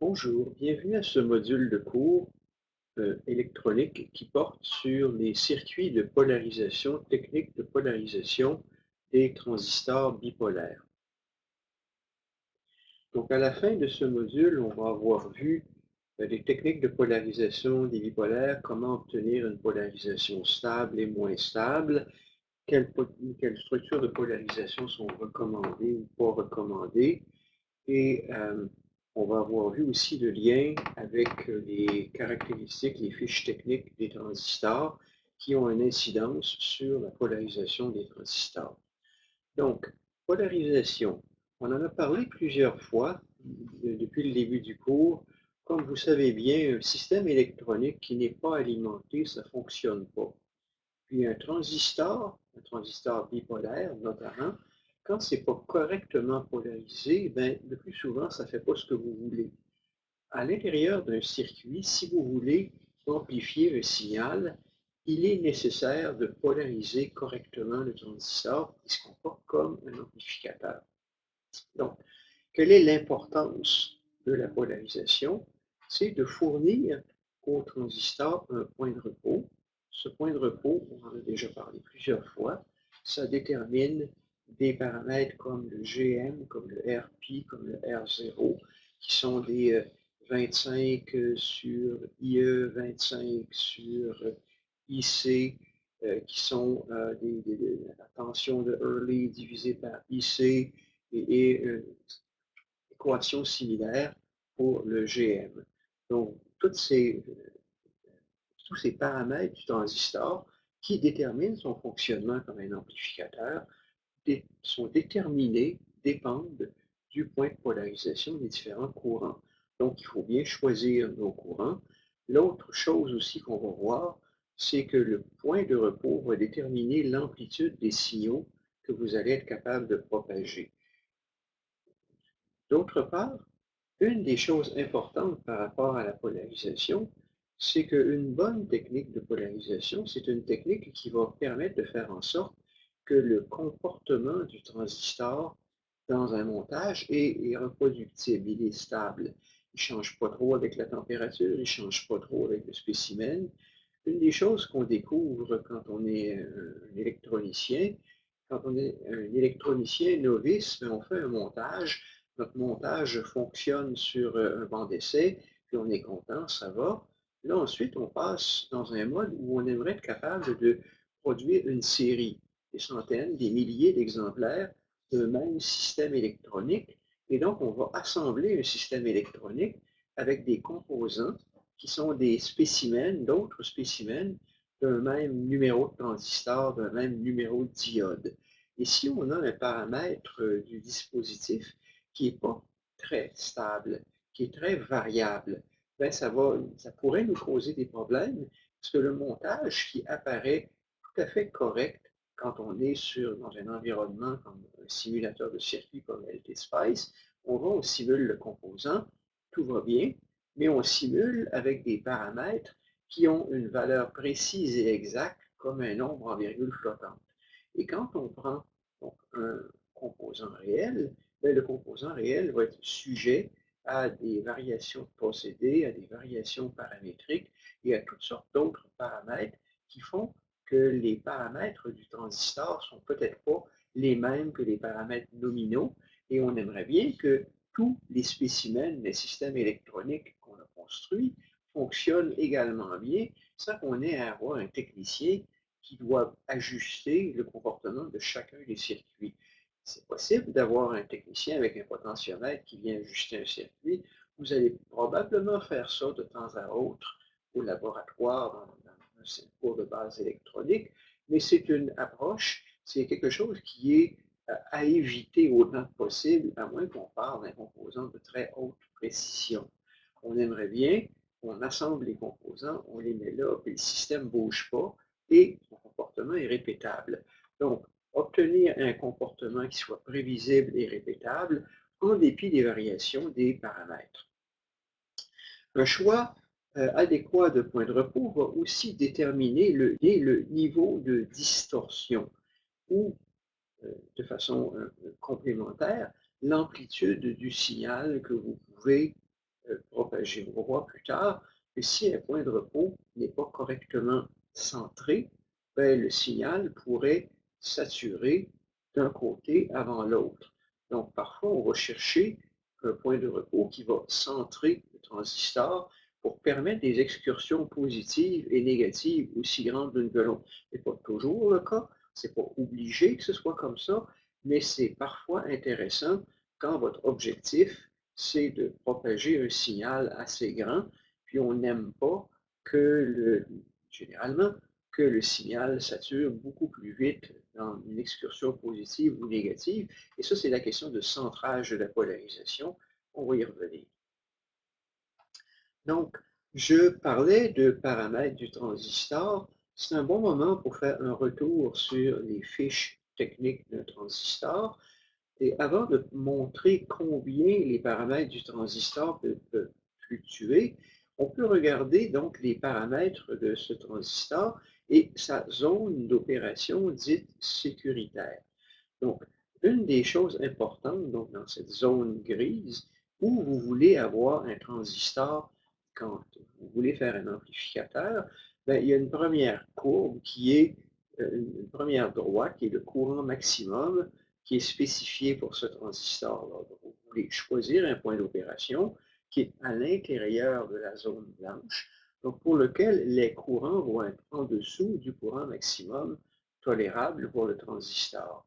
Bonjour, bienvenue à ce module de cours électronique qui porte sur les circuits de polarisation, techniques de polarisation des transistors bipolaires. Donc à la fin de ce module, on va avoir vu les techniques de polarisation des bipolaires, comment obtenir une polarisation stable et moins stable, quelles structures de polarisation sont recommandées ou pas recommandées, et on va avoir vu aussi le lien avec les caractéristiques, les fiches techniques des transistors qui ont une incidence sur la polarisation des transistors. Donc, polarisation, on en a parlé plusieurs fois depuis le début du cours. Comme vous savez bien, un système électronique qui n'est pas alimenté, ça ne fonctionne pas. Puis un transistor bipolaire notamment, quand c'est pas correctement polarisé, ben, le plus souvent, ça ne fait pas ce que vous voulez. À l'intérieur d'un circuit, si vous voulez amplifier un signal, il est nécessaire de polariser correctement le transistor qui se comporte comme un amplificateur. Donc, quelle est l'importance de la polarisation? C'est de fournir au transistor un point de repos. Ce point de repos, on en a déjà parlé plusieurs fois, ça détermine des paramètres comme le GM, comme le RP, comme le R0, qui sont des 25 sur IE, 25 sur IC, qui sont la tension de Early divisée par IC et équation similaire pour le GM. Donc, tous ces paramètres du transistor qui déterminent son fonctionnement comme un amplificateur sont déterminés, dépendent du point de polarisation des différents courants. Donc, il faut bien choisir nos courants. L'autre chose aussi qu'on va voir, c'est que le point de repos va déterminer l'amplitude des signaux que vous allez être capable de propager. D'autre part, une des choses importantes par rapport à la polarisation, c'est qu'une bonne technique de polarisation, c'est une technique qui va permettre de faire en sorte que le comportement du transistor dans un montage est reproductible, il est stable. Il ne change pas trop avec la température, il ne change pas trop avec le spécimen. Une des choses qu'on découvre quand on est un électronicien, quand on est un électronicien novice, on fait un montage. Notre montage fonctionne sur un banc d'essai, puis on est content, ça va. Là, ensuite, on passe dans un mode où on aimerait être capable de produire une série, des centaines, des milliers d'exemplaires d'un même système électronique. Et donc, on va assembler un système électronique avec des composants qui sont des spécimens, d'autres spécimens d'un même numéro de transistor, d'un même numéro de diode. Et si on a un paramètre du dispositif qui n'est pas très stable, qui est très variable, ben ça pourrait nous causer des problèmes parce que le montage qui apparaît tout à fait correct quand on est dans un environnement comme un simulateur de circuit comme LT-Spice, on va, on simule le composant, tout va bien, mais on simule avec des paramètres qui ont une valeur précise et exacte comme un nombre en virgule flottante. Et quand on prend donc, un composant réel, bien, le composant réel va être sujet à des variations de procédés, à des variations paramétriques et à toutes sortes d'autres paramètres qui font que les paramètres du transistor sont peut-être pas les mêmes que les paramètres nominaux et on aimerait bien que tous les spécimens des systèmes électroniques qu'on a construits fonctionnent également bien sans qu'on ait à avoir un technicien qui doit ajuster le comportement de chacun des circuits. C'est possible d'avoir un technicien avec un potentiomètre qui vient ajuster un circuit. Vous allez probablement faire ça de temps à autre au laboratoire dans un cours de base électronique, mais c'est une approche, c'est quelque chose qui est à éviter autant que possible, à moins qu'on parle d'un composant de très haute précision. On aimerait bien qu'on assemble les composants, on les met là, et le système ne bouge pas, et son comportement est répétable. Donc, obtenir un comportement qui soit prévisible et répétable en dépit des variations des paramètres. Un choix adéquat de point de repos va aussi déterminer le niveau de distorsion ou, de façon complémentaire, l'amplitude du signal que vous pouvez propager. On va voir plus tard que si un point de repos n'est pas correctement centré, ben, le signal pourrait saturer d'un côté avant l'autre. Donc, parfois, on va chercher un point de repos qui va centrer le transistor pour permettre des excursions positives et négatives aussi grandes l'une que l'autre. Ce n'est pas toujours le cas, ce n'est pas obligé que ce soit comme ça, mais c'est parfois intéressant quand votre objectif, c'est de propager un signal assez grand, puis on n'aime pas généralement, que le signal sature beaucoup plus vite dans une excursion positive ou négative. Et ça, c'est la question de centrage de la polarisation. On va y revenir. Donc, je parlais de paramètres du transistor. C'est un bon moment pour faire un retour sur les fiches techniques d'un transistor. Et avant de montrer combien les paramètres du transistor peuvent fluctuer, on peut regarder donc les paramètres de ce transistor et sa zone d'opération dite sécuritaire. Donc, une des choses importantes donc, dans cette zone grise, où vous voulez avoir un transistor quand vous voulez faire un amplificateur, ben, il y a une première courbe qui est une première droite qui est le courant maximum qui est spécifié pour ce transistor-là. Vous voulez choisir un point d'opération qui est à l'intérieur de la zone blanche, donc pour lequel les courants vont être en dessous du courant maximum tolérable pour le transistor.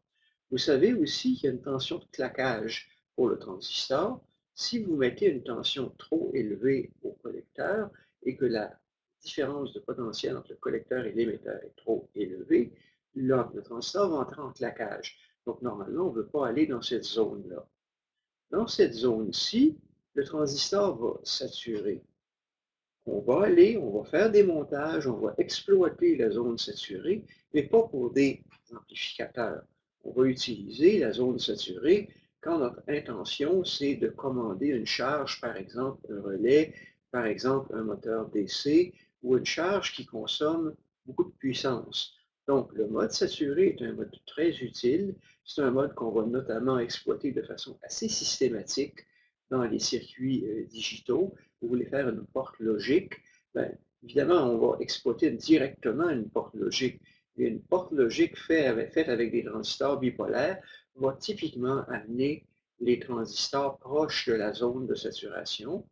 Vous savez aussi qu'il y a une tension de claquage pour le transistor. Si vous mettez une tension trop élevée au collecteur et que la différence de potentiel entre le collecteur et l'émetteur est trop élevée, là, le transistor va entrer en claquage. Donc, normalement, on ne veut pas aller dans cette zone-là. Dans cette zone-ci, le transistor va saturer. On va aller, on va faire des montages, on va exploiter la zone saturée, mais pas pour des amplificateurs. On va utiliser la zone saturée quand notre intention, c'est de commander une charge, par exemple un relais, par exemple un moteur DC, ou une charge qui consomme beaucoup de puissance. Donc, le mode saturé est un mode très utile. C'est un mode qu'on va notamment exploiter de façon assez systématique dans les circuits digitaux. Vous voulez faire une porte logique, bien, évidemment, on va exploiter directement une porte logique. Et une porte logique faite avec des transistors bipolaires va typiquement amener les transistors proches de la zone de saturation.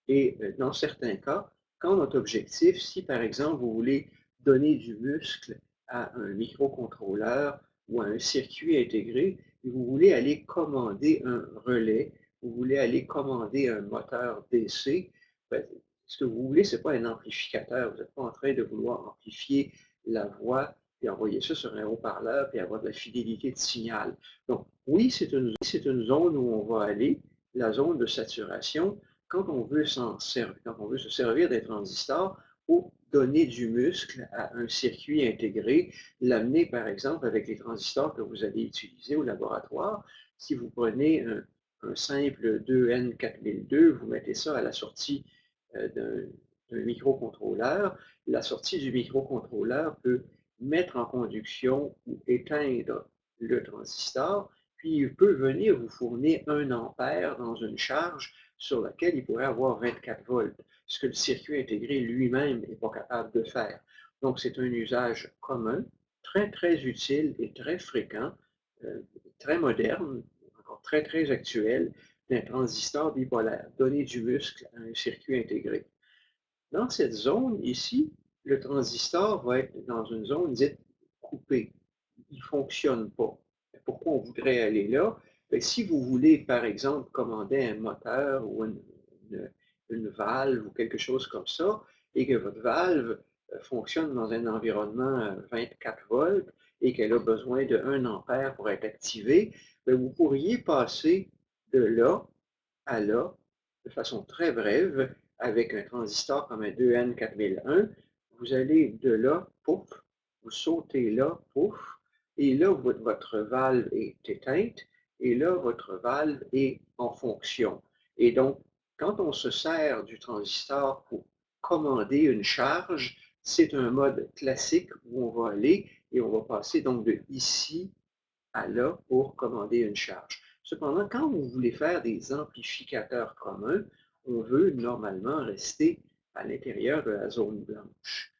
Et dans certains cas, quand notre objectif, si par exemple vous voulez donner du muscle à un microcontrôleur ou à un circuit intégré, et vous voulez aller commander un relais, vous voulez aller commander un moteur DC, ben, ce que vous voulez, ce n'est pas un amplificateur. Vous n'êtes pas en train de vouloir amplifier la voix et envoyer ça sur un haut-parleur et avoir de la fidélité de signal. Donc, oui, c'est une zone où on va aller, la zone de saturation, quand on veut quand on veut se servir des transistors pour donner du muscle à un circuit intégré, l'amener par exemple avec les transistors que vous allez utiliser au laboratoire. Si vous prenez un simple 2N4002, vous mettez ça à la sortie d'un microcontrôleur. La sortie du microcontrôleur peut mettre en conduction ou éteindre le transistor, puis il peut venir vous fournir 1 ampère dans une charge sur laquelle il pourrait avoir 24 volts, ce que le circuit intégré lui-même n'est pas capable de faire. Donc, c'est un usage commun, très, très utile et très fréquent, très moderne, encore très, très actuel, d'un transistor bipolaire, donner du muscle à un circuit intégré. Dans cette zone ici, le transistor va être dans une zone dite coupée. Il ne fonctionne pas. Pourquoi on voudrait aller là? Bien, si vous voulez, par exemple, commander un moteur ou une valve ou quelque chose comme ça, et que votre valve fonctionne dans un environnement 24 volts et qu'elle a besoin de 1 ampère pour être activée, bien, vous pourriez passer de là à là de façon très brève avec un transistor comme un 2N4001. Vous allez de là, pouf, vous sautez là, pouf, et là, votre valve est éteinte, et là, votre valve est en fonction. Et donc, quand on se sert du transistor pour commander une charge, c'est un mode classique où on va aller et on va passer donc de ici à là pour commander une charge. Cependant, quand vous voulez faire des amplificateurs communs, on veut normalement rester à l'intérieur de la zone blanche.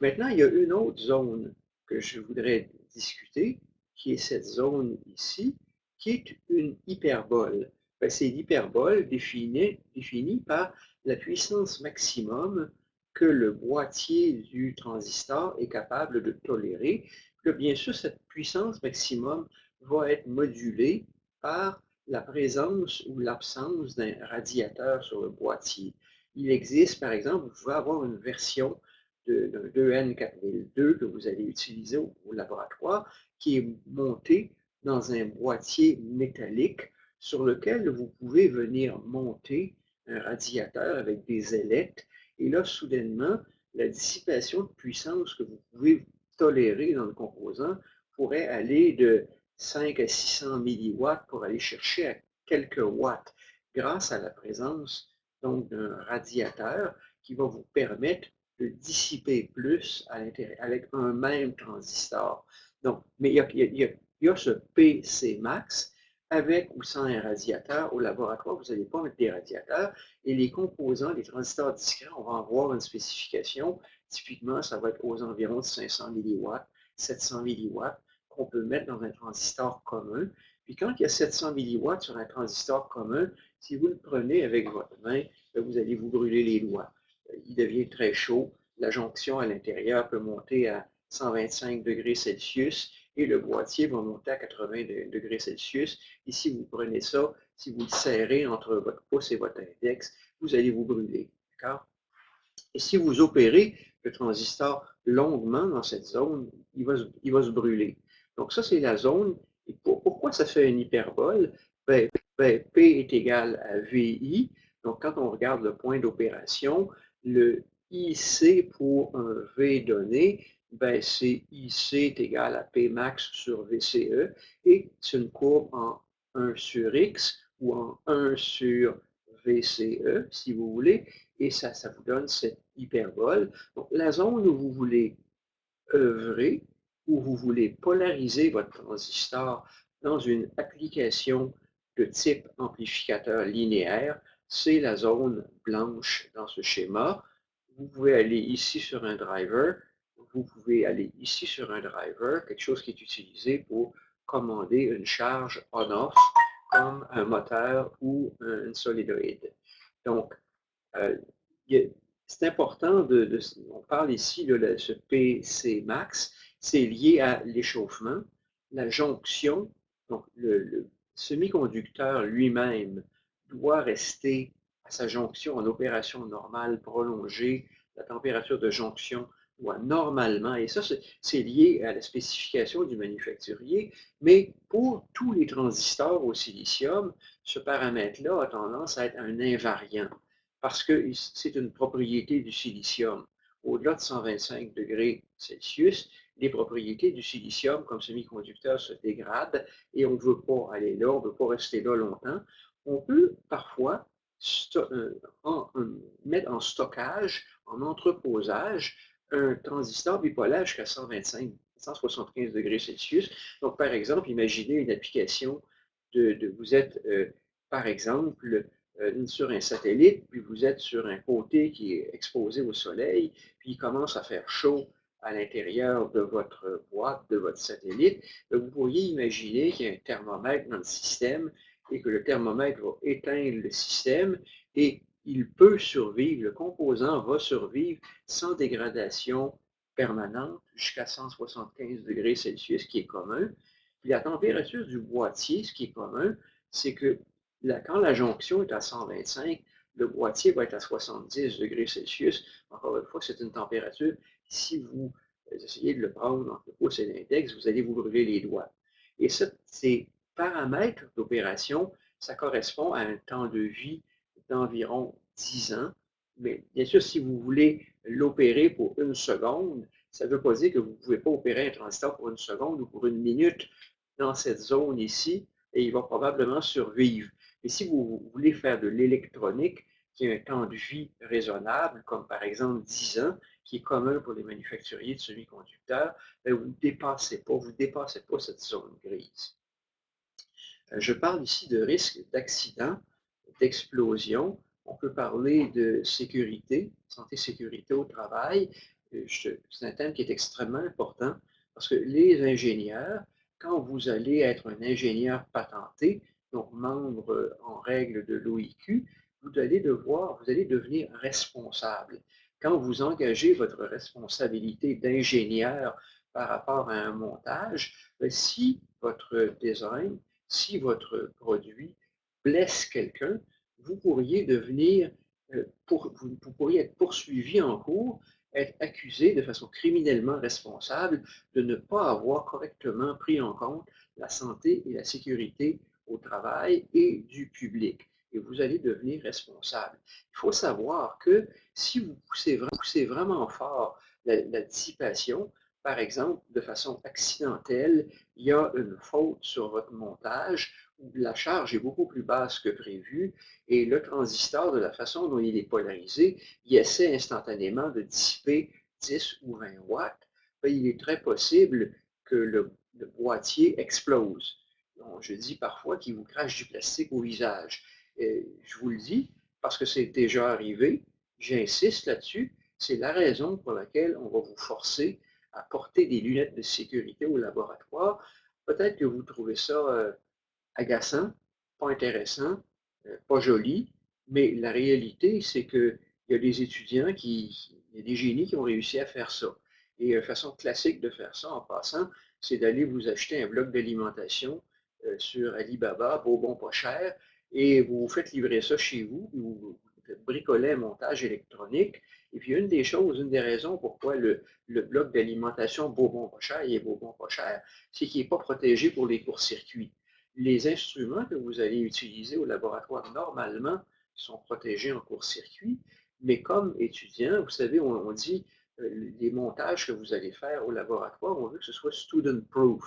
Maintenant, il y a une autre zone que je voudrais discuter, qui est cette zone ici, qui est une hyperbole. Ben, c'est l'hyperbole définie par la puissance maximum que le boîtier du transistor est capable de tolérer. Que bien sûr, cette puissance maximum va être modulée par la présence ou l'absence d'un radiateur sur le boîtier. Il existe, par exemple, vous pouvez avoir une version d'un 2N4002 que vous allez utiliser au laboratoire, qui est monté dans un boîtier métallique sur lequel vous pouvez venir monter un radiateur avec des ailettes. Et là, soudainement, la dissipation de puissance que vous pouvez tolérer dans le composant pourrait aller de 5 à 600 milliwatts pour aller chercher à quelques watts grâce à la présence donc d'un radiateur qui va vous permettre de dissiper plus à l'intérieur avec un même transistor. Donc, mais il y a ce PC max avec ou sans un radiateur. Au laboratoire, vous n'allez pas mettre des radiateurs et les composants, les transistors discrets, on va avoir une spécification. Typiquement, ça va être aux environs de 500 milliwatts, 700 milliwatts qu'on peut mettre dans un transistor commun. Puis quand il y a 700 milliwatts sur un transistor commun, si vous le prenez avec votre main, vous allez vous brûler les doigts. Il devient très chaud. La jonction à l'intérieur peut monter à 125 degrés Celsius et le boîtier va monter à 80 degrés Celsius. Et si vous prenez ça, si vous le serrez entre votre pouce et votre index, vous allez vous brûler. D'accord? Et si vous opérez le transistor longuement dans cette zone, il va se brûler. Donc ça, c'est la zone. Et pourquoi ça fait une hyperbole? Ben, P est égal à VI. Donc quand on regarde le point d'opération, le IC pour un V donné, ben, c'est IC est égal à P max sur VCE. Et c'est une courbe en 1 sur X ou en 1 sur VCE, si vous voulez, et ça vous donne cette hyperbole. Donc, la zone où vous voulez œuvrer, où vous voulez polariser votre transistor dans une application de type amplificateur linéaire, c'est la zone blanche dans ce schéma. Vous pouvez aller ici sur un driver, vous pouvez aller ici sur un driver, quelque chose qui est utilisé pour commander une charge on-off comme un moteur ou un solenoïde. Donc, euh, c'est important on parle ici de ce PC max, c'est lié à l'échauffement, la jonction, donc le semi-conducteur lui-même doit rester à sa jonction en opération normale prolongée, la température de jonction doit normalement, et ça c'est lié à la spécification du manufacturier, mais pour tous les transistors au silicium, ce paramètre-là a tendance à être un invariant parce que c'est une propriété du silicium. Au-delà de 125 degrés Celsius, les propriétés du silicium comme semi-conducteur se dégradent et on ne veut pas aller là, on ne veut pas rester là longtemps. On peut parfois mettre en stockage, en entreposage, un transistor bipolaire jusqu'à 125, 175 degrés Celsius. Donc, par exemple, imaginez une application vous êtes, par exemple, sur un satellite, puis vous êtes sur un côté qui est exposé au soleil, puis il commence à faire chaud à l'intérieur de votre boîte, de votre satellite, vous pourriez imaginer qu'il y a un thermomètre dans le système et que le thermomètre va éteindre le système et il peut survivre, le composant va survivre sans dégradation permanente jusqu'à 175 degrés Celsius, qui est commun. Puis la température du boîtier, ce qui est commun, c'est que quand la jonction est à 125, le boîtier va être à 70 degrés Celsius. Encore une fois, c'est une température. Si vous essayez de le prendre entre le pouce et l'index, vous allez vous brûler les doigts. Et ces paramètres d'opération, ça correspond à un temps de vie d'environ 10 ans. Mais bien sûr, si vous voulez l'opérer pour une seconde, ça ne veut pas dire que vous ne pouvez pas opérer un transistor pour une seconde ou pour une minute dans cette zone ici, et il va probablement survivre. Mais si vous voulez faire de l'électronique, qui a un temps de vie raisonnable, comme par exemple 10 ans, qui est commun pour les manufacturiers de semi-conducteurs, vous ne dépassez pas cette zone grise. Je parle ici de risque d'accident, d'explosion. On peut parler de sécurité, santé-sécurité au travail. C'est un thème qui est extrêmement important parce que les ingénieurs, quand vous allez être un ingénieur patenté, donc membre en règle de l'OIQ, vous allez devenir responsable. Quand vous engagez votre responsabilité d'ingénieur par rapport à un montage, si votre design, si votre produit blesse quelqu'un, vous pourriez devenir, vous pourriez être poursuivi en cours, être accusé de façon criminellement responsable de ne pas avoir correctement pris en compte la santé et la sécurité au travail et du public. Et vous allez devenir responsable. Il faut savoir que si vous poussez vraiment fort la dissipation, par exemple, de façon accidentelle, il y a une faute sur votre montage où la charge est beaucoup plus basse que prévu et le transistor, de la façon dont il est polarisé, il essaie instantanément de dissiper 10 ou 20 watts. Il est très possible que le boîtier explose. Donc, je dis parfois qu'il vous crache du plastique au visage. Et je vous le dis parce que c'est déjà arrivé, j'insiste là-dessus, c'est la raison pour laquelle on va vous forcer à porter des lunettes de sécurité au laboratoire. Peut-être que vous trouvez ça agaçant, pas intéressant, pas joli, mais la réalité, c'est qu'il y a des étudiants il y a des génies qui ont réussi à faire ça. Et une façon classique de faire ça, en passant, c'est d'aller vous acheter un bloc d'alimentation sur Alibaba, beau bon pas cher, et vous vous faites livrer ça chez vous, vous bricolez un montage électronique. Et puis une des choses, une des raisons pourquoi le bloc d'alimentation beau bon pas cher, il est beau bon pas cher, c'est qu'il n'est pas protégé pour les courts-circuits. Les instruments que vous allez utiliser au laboratoire, normalement, sont protégés en court-circuit, mais comme étudiant, vous savez, on dit les montages que vous allez faire au laboratoire, on veut que ce soit student-proof.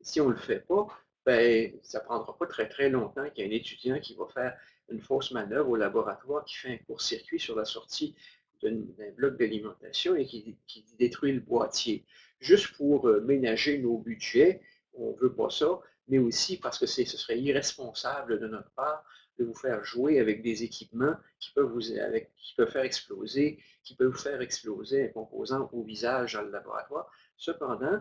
Si on ne le fait pas, ben, ça ne prendra pas très très longtemps qu'il y ait un étudiant qui va faire une fausse manœuvre au laboratoire, qui fait un court-circuit sur la sortie d'un bloc d'alimentation et qui détruit le boîtier. Juste pour ménager nos budgets, on ne veut pas ça, mais aussi parce que ce serait irresponsable de notre part de vous faire jouer avec des équipements qui peuvent faire exploser, qui peuvent vous faire exploser un composant au visage dans le laboratoire. Cependant,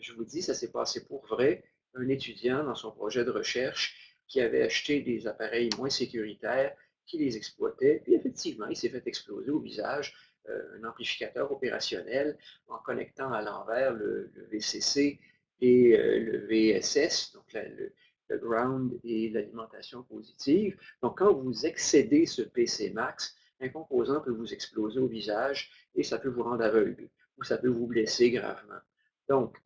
je vous dis, ça s'est passé pour vrai. Un étudiant dans son projet de recherche qui avait acheté des appareils moins sécuritaires, qui les exploitait, puis effectivement, il s'est fait exploser au visage un amplificateur opérationnel en connectant à l'envers le VCC et le VSS, donc le ground et l'alimentation positive. Donc, quand vous excédez ce PC max, un composant peut vous exploser au visage et ça peut vous rendre aveugle ou ça peut vous blesser gravement. Donc,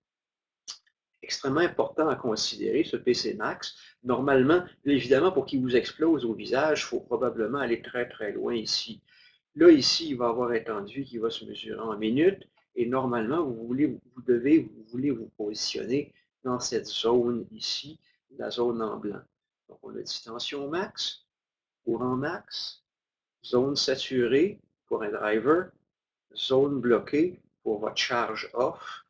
extrêmement important à considérer, ce PC max. Normalement, évidemment, pour qu'il vous explose au visage, il faut probablement aller très, très loin ici. Là, ici, il va avoir un entendu qui va se mesurer en minutes. Et normalement, vous voulez vous positionner dans cette zone ici, la zone en blanc. Donc, on a dit tension max, courant max, zone saturée pour un driver, zone bloquée pour votre charge off.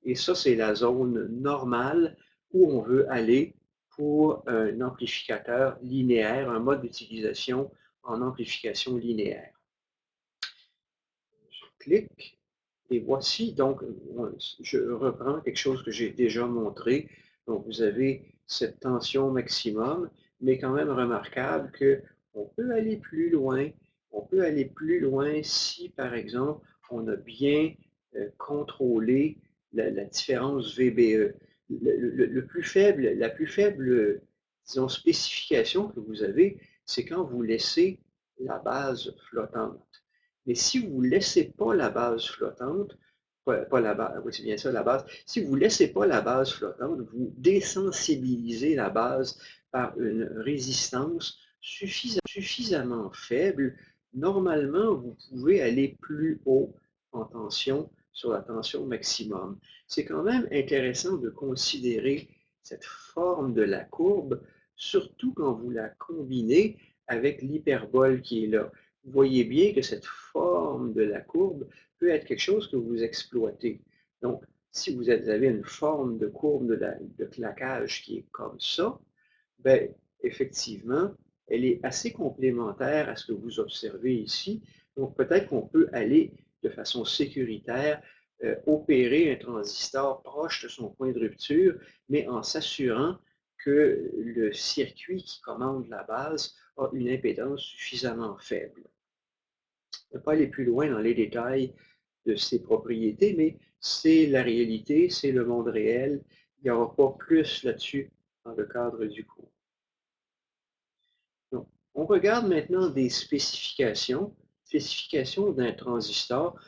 Et ça, c'est la zone normale où on veut aller pour un amplificateur linéaire, un mode d'utilisation en amplification linéaire. Je clique et voici donc, je reprends quelque chose que j'ai déjà montré. Donc, vous avez cette tension maximum, mais quand même remarquable qu'on peut aller plus loin. On peut aller plus loin si, par exemple, on a bien contrôlé la différence VBE. La plus faible, disons, spécification que vous avez, c'est quand vous laissez la base flottante. Mais si vous ne laissez pas la base flottante, pas la base, oui, c'est bien ça, la base. Si vous ne laissez pas la base flottante, vous désensibilisez la base par une résistance suffisamment faible. Normalement, vous pouvez aller plus haut en tension sur la tension maximum. C'est quand même intéressant de considérer cette forme de la courbe, surtout quand vous la combinez avec l'hyperbole qui est là. Vous voyez bien que cette forme de la courbe peut être quelque chose que vous exploitez. Donc, si vous avez une forme de courbe de claquage qui est comme ça, bien, effectivement, elle est assez complémentaire à ce que vous observez ici. Donc peut-être qu'on peut aller de façon sécuritaire opérer un transistor proche de son point de rupture, mais en s'assurant que le circuit qui commande la base a une impédance suffisamment faible. Je ne vais pas aller plus loin dans les détails de ses propriétés, mais c'est la réalité, c'est le monde réel. Il n'y aura pas plus là-dessus dans le cadre du cours. Donc, on regarde maintenant des spécifications, spécifications d'un transistor.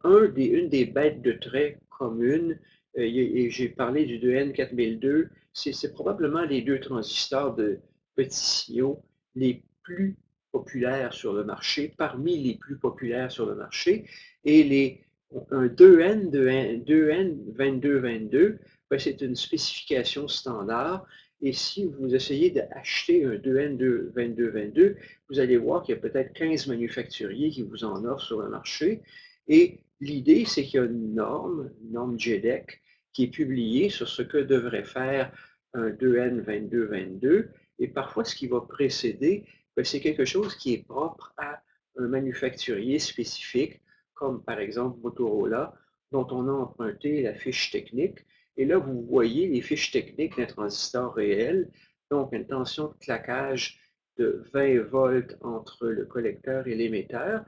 Une des bêtes de trait communes, et j'ai parlé du 2N4002, c'est probablement les deux transistors de petits signaux les plus populaires sur le marché, parmi les plus populaires sur le marché. Et un 2N, 2222, ben, c'est une spécification standard. Et si vous essayez d'acheter un 2N2222, vous allez voir qu'il y a peut-être 15 manufacturiers qui vous en offrent sur le marché. Et l'idée, c'est qu'il y a une norme JEDEC, qui est publiée sur ce que devrait faire un 2N2222. Et parfois, ce qui va précéder, ben, c'est quelque chose qui est propre à un manufacturier spécifique, comme par exemple Motorola, dont on a emprunté la fiche technique. Et là, vous voyez les fiches techniques d'un transistor réel, donc une tension de claquage de 20 volts entre le collecteur et l'émetteur.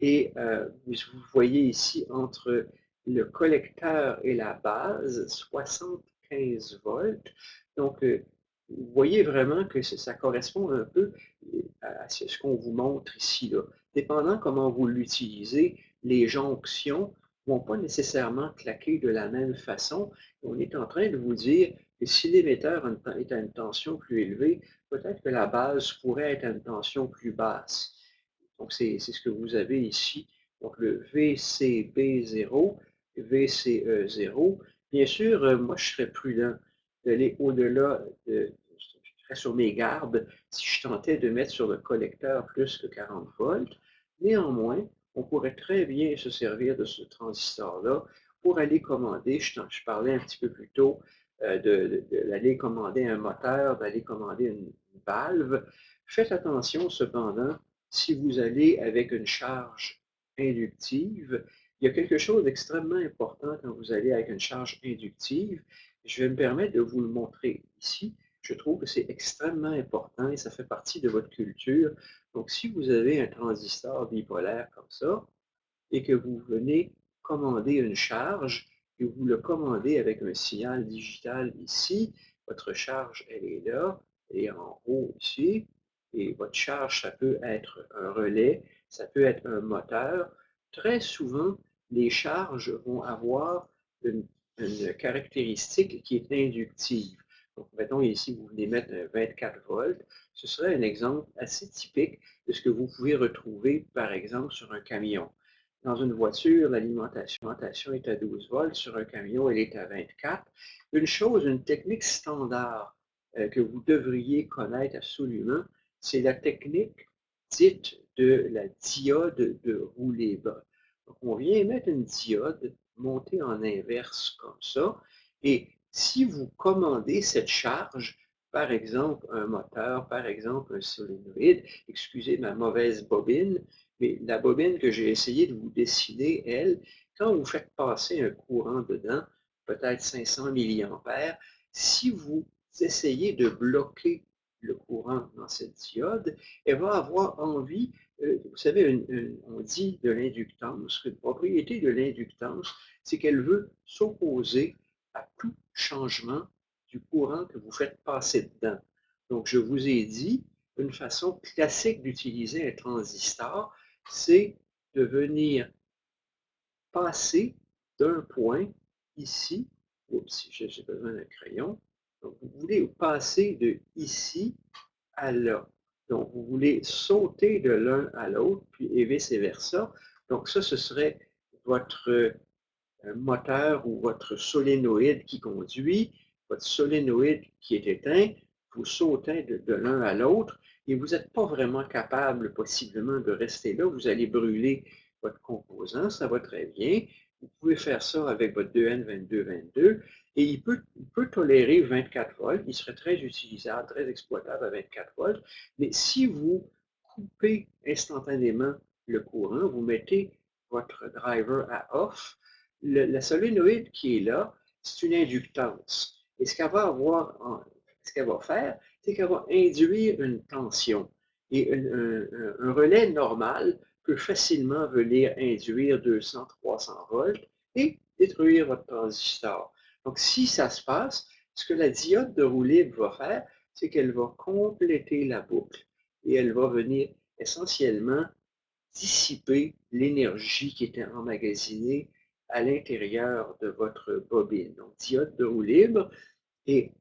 Et vous voyez ici entre le collecteur et la base 75 volts. Donc, vous voyez vraiment que ça correspond un peu à ce qu'on vous montre ici, là. Dépendant comment vous l'utilisez, les jonctions ne vont pas nécessairement claquer de la même façon. On est en train de vous dire que si l'émetteur est à une tension plus élevée, peut-être que la base pourrait être à une tension plus basse. Donc, c'est ce que vous avez ici. Donc, le VCB0, VCE0. Bien sûr, moi, je serais prudent d'aller au-delà je serais sur mes gardes si je tentais de mettre sur le collecteur plus que 40 volts. Néanmoins, on pourrait très bien se servir de ce transistor-là pour aller commander, je parlais un petit peu plus tôt d'aller commander un moteur, d'aller commander une valve. Faites attention cependant, si vous allez avec une charge inductive, il y a quelque chose d'extrêmement important quand vous allez avec une charge inductive. Je vais me permettre de vous le montrer ici. Je trouve que c'est extrêmement important et ça fait partie de votre culture. Donc, si vous avez un transistor bipolaire comme ça et que vous venez commander une charge et vous le commandez avec un signal digital ici, votre charge, elle est là, elle est en haut ici, et votre charge, ça peut être un relais, ça peut être un moteur. Très souvent, les charges vont avoir une caractéristique qui est inductive. Donc, mettons ici, vous venez mettre un 24 volts. Ce serait un exemple assez typique de ce que vous pouvez retrouver, par exemple, sur un camion. Dans une voiture, l'alimentation est à 12 volts. Sur un camion, elle est à 24. Une technique standard que vous devriez connaître absolument, c'est la technique dite de la diode de roulet-bas. Donc, on vient mettre une diode montée en inverse comme ça. Et si vous commandez cette charge, par exemple un moteur, par exemple un solénoïde, excusez ma mauvaise bobine, mais la bobine que j'ai essayé de vous dessiner, elle, quand vous faites passer un courant dedans, peut-être 500 milliampères, si vous essayez de bloquer le courant dans cette diode, elle va avoir envie, vous savez, on dit de l'inductance, qu'une propriété de l'inductance, c'est qu'elle veut s'opposer à tout changement du courant que vous faites passer dedans. Donc, je vous ai dit, une façon classique d'utiliser un transistor, c'est de venir passer d'un point ici, oups, j'ai besoin d'un crayon, donc vous voulez passer de ici à là. Donc, vous voulez sauter de l'un à l'autre, puis et vice-versa. Donc, ça, ce serait votre moteur ou votre solénoïde qui conduit, votre solénoïde qui est éteint, vous sautez de l'un à l'autre et vous n'êtes pas vraiment capable possiblement de rester là. Vous allez brûler votre composant, ça va très bien. Vous pouvez faire ça avec votre 2N2222 et il peut tolérer 24 volts. Il serait très utilisable, très exploitable à 24 volts. Mais si vous coupez instantanément le courant, vous mettez votre driver à off, la solénoïde qui est là, c'est une inductance. Et ce qu'elle va faire, c'est qu'elle va induire une tension. Et un relais normal peut facilement venir induire 200-300 volts et détruire votre transistor. Donc, si ça se passe, ce que la diode de roue libre va faire, c'est qu'elle va compléter la boucle et elle va venir essentiellement dissiper l'énergie qui était emmagasinée à l'intérieur de votre bobine. Donc, diode de roue libre, et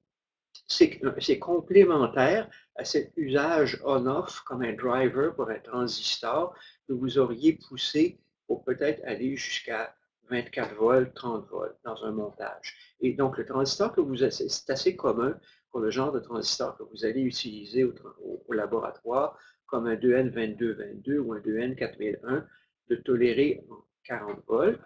c'est complémentaire à cet usage on-off comme un driver pour un transistor que vous auriez poussé pour peut-être aller jusqu'à 24 volts, 30 volts dans un montage. Et donc, le transistor que vous avez, c'est assez commun pour le genre de transistor que vous allez utiliser au laboratoire, comme un 2N2222 ou un 2N4001, de tolérer 40 volts.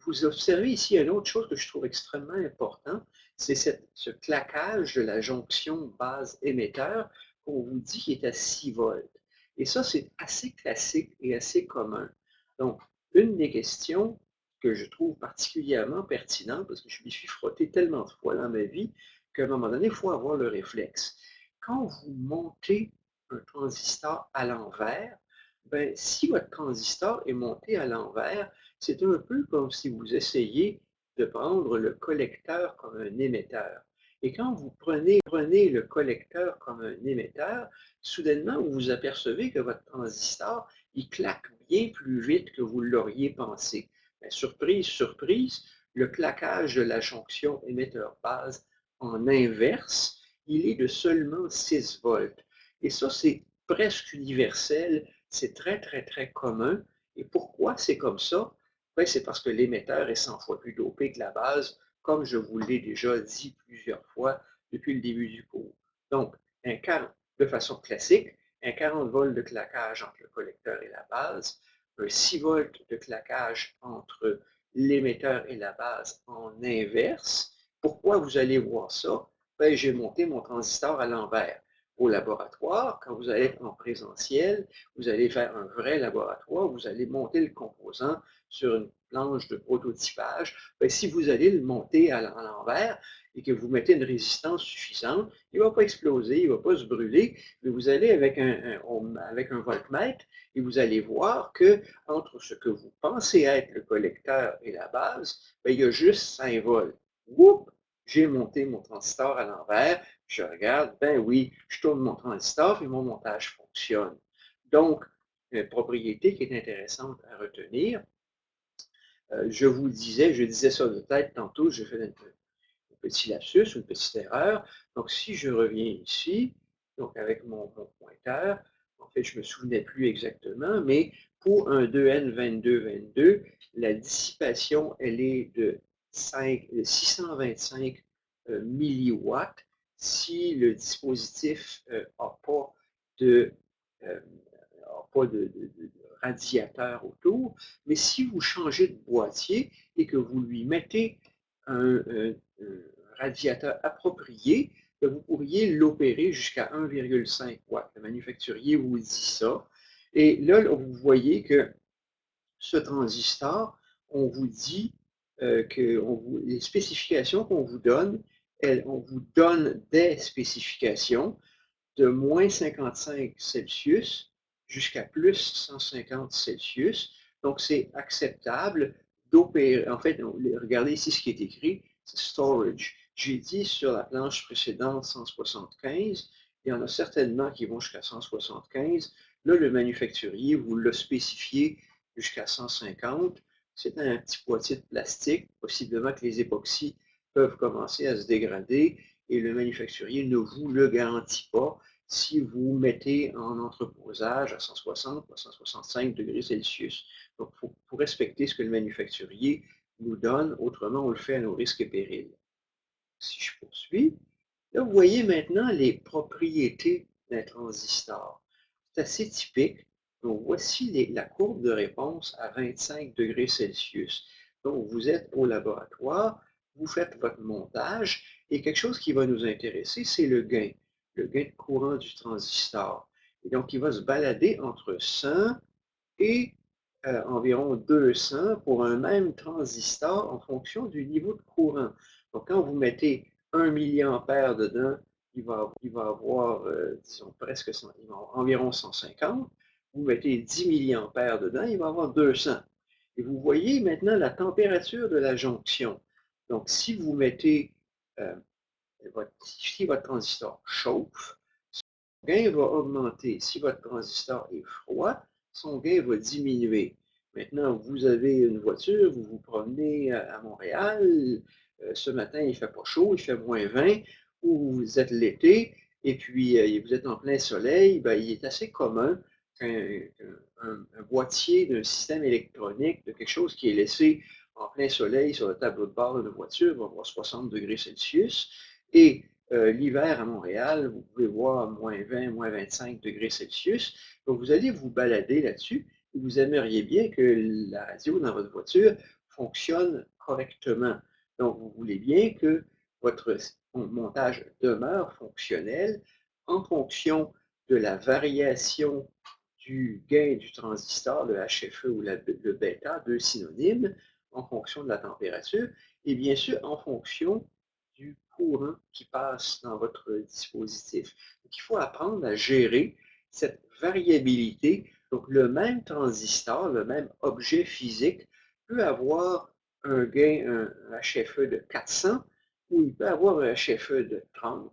Vous observez ici une autre chose que je trouve extrêmement important, c'est ce claquage de la jonction base-émetteur qu'on vous dit qui est à 6 volts. Et ça, c'est assez classique et assez commun. Donc, une des questions que je trouve particulièrement pertinente, parce que je m'y suis frotté tellement de fois dans ma vie, qu'à un moment donné, il faut avoir le réflexe. Quand vous montez un transistor à l'envers, ben, si votre transistor est monté à l'envers, c'est un peu comme si vous essayez de prendre le collecteur comme un émetteur. Et quand vous prenez le collecteur comme un émetteur, soudainement, vous vous apercevez que votre transistor, il claque bien plus vite que vous l'auriez pensé. Bien, surprise, surprise, le claquage de la jonction émetteur-base en inverse, il est de seulement 6 volts. Et ça, c'est presque universel, c'est très, très, très commun. Et pourquoi c'est comme ça? Ben, c'est parce que l'émetteur est 100 fois plus dopé que la base, comme je vous l'ai déjà dit plusieurs fois depuis le début du cours. Donc, de façon classique, un 40 volts de claquage entre le collecteur et la base, un 6 volts de claquage entre l'émetteur et la base en inverse. Pourquoi vous allez voir ça? Ben, j'ai monté mon transistor à l'envers. Au laboratoire, quand vous allez être en présentiel, vous allez faire un vrai laboratoire, vous allez monter le composant sur une planche de prototypage. Bien, si vous allez le monter à l'envers et que vous mettez une résistance suffisante, il ne va pas exploser, il ne va pas se brûler, mais vous allez avec un voltmètre et vous allez voir que entre ce que vous pensez être le collecteur et la base, bien, il y a juste 5 volts. Oups! J'ai monté mon transistor à l'envers, je regarde, ben oui, je tourne mon transistor et mon montage fonctionne. Donc, une propriété qui est intéressante à retenir, je disais ça de tête tantôt, j'ai fait un petit lapsus, une petite erreur. Donc, si je reviens ici, donc avec mon pointeur, en fait, je ne me souvenais plus exactement, mais pour un 2N2222, la dissipation, elle est de 625 milliwatts si le dispositif n'a pas de, euh, de radiateur autour. Mais si vous changez de boîtier et que vous lui mettez un radiateur approprié, vous pourriez l'opérer jusqu'à 1,5 watts. Le manufacturier vous dit ça. Et là, vous voyez que ce transistor, on vous dit que les spécifications qu'on vous donne, on vous donne des spécifications de moins 55 Celsius jusqu'à plus 150 Celsius. Donc, c'est acceptable d'opérer. En fait, regardez ici ce qui est écrit, c'est storage. J'ai dit sur la planche précédente 175. Il y en a certainement qui vont jusqu'à 175. Là, le manufacturier vous l'a spécifié jusqu'à 150. C'est un petit boîtier de plastique. Possiblement que les époxys peuvent commencer à se dégrader et le manufacturier ne vous le garantit pas si vous mettez en entreposage à 160 ou à 165 degrés Celsius. Donc, il faut respecter ce que le manufacturier nous donne, autrement on le fait à nos risques et périls. Si je poursuis, là, vous voyez maintenant les propriétés d'un transistor. C'est assez typique. Donc, voici la courbe de réponse à 25 degrés Celsius. Donc, vous êtes au laboratoire, vous faites votre montage et quelque chose qui va nous intéresser, c'est le gain de courant du transistor. Et donc, il va se balader entre 100 et environ 200 pour un même transistor en fonction du niveau de courant. Donc, quand vous mettez 1 milliampère dedans, il va avoir, disons, presque 100, il va avoir environ 150. Vous mettez 10 milliampères dedans, il va avoir 200. Et vous voyez maintenant la température de la jonction. Donc, si vous mettez, euh, si votre transistor chauffe, son gain va augmenter. Si votre transistor est froid, son gain va diminuer. Maintenant, vous avez une voiture, vous vous promenez à Montréal, ce matin, il ne fait pas chaud, il fait -20, ou vous êtes l'été, et puis vous êtes en plein soleil, ben, il est assez commun qu'un boîtier d'un système électronique, de quelque chose qui est laissé en plein soleil sur le tableau de bord d'une voiture, va avoir 60 degrés Celsius, et l'hiver à Montréal, vous pouvez voir -20, -25 degrés Celsius. Donc, vous allez vous balader là-dessus et vous aimeriez bien que la radio dans votre voiture fonctionne correctement. Donc, vous voulez bien que votre montage demeure fonctionnel en fonction de la variation du gain du transistor, le HFE ou le bêta, deux synonymes, en fonction de la température, et bien sûr en fonction du courant qui passe dans votre dispositif. Donc, il faut apprendre à gérer cette variabilité. Donc, le même transistor, le même objet physique peut avoir un gain, un HFE de 400 ou il peut avoir un HFE de 30.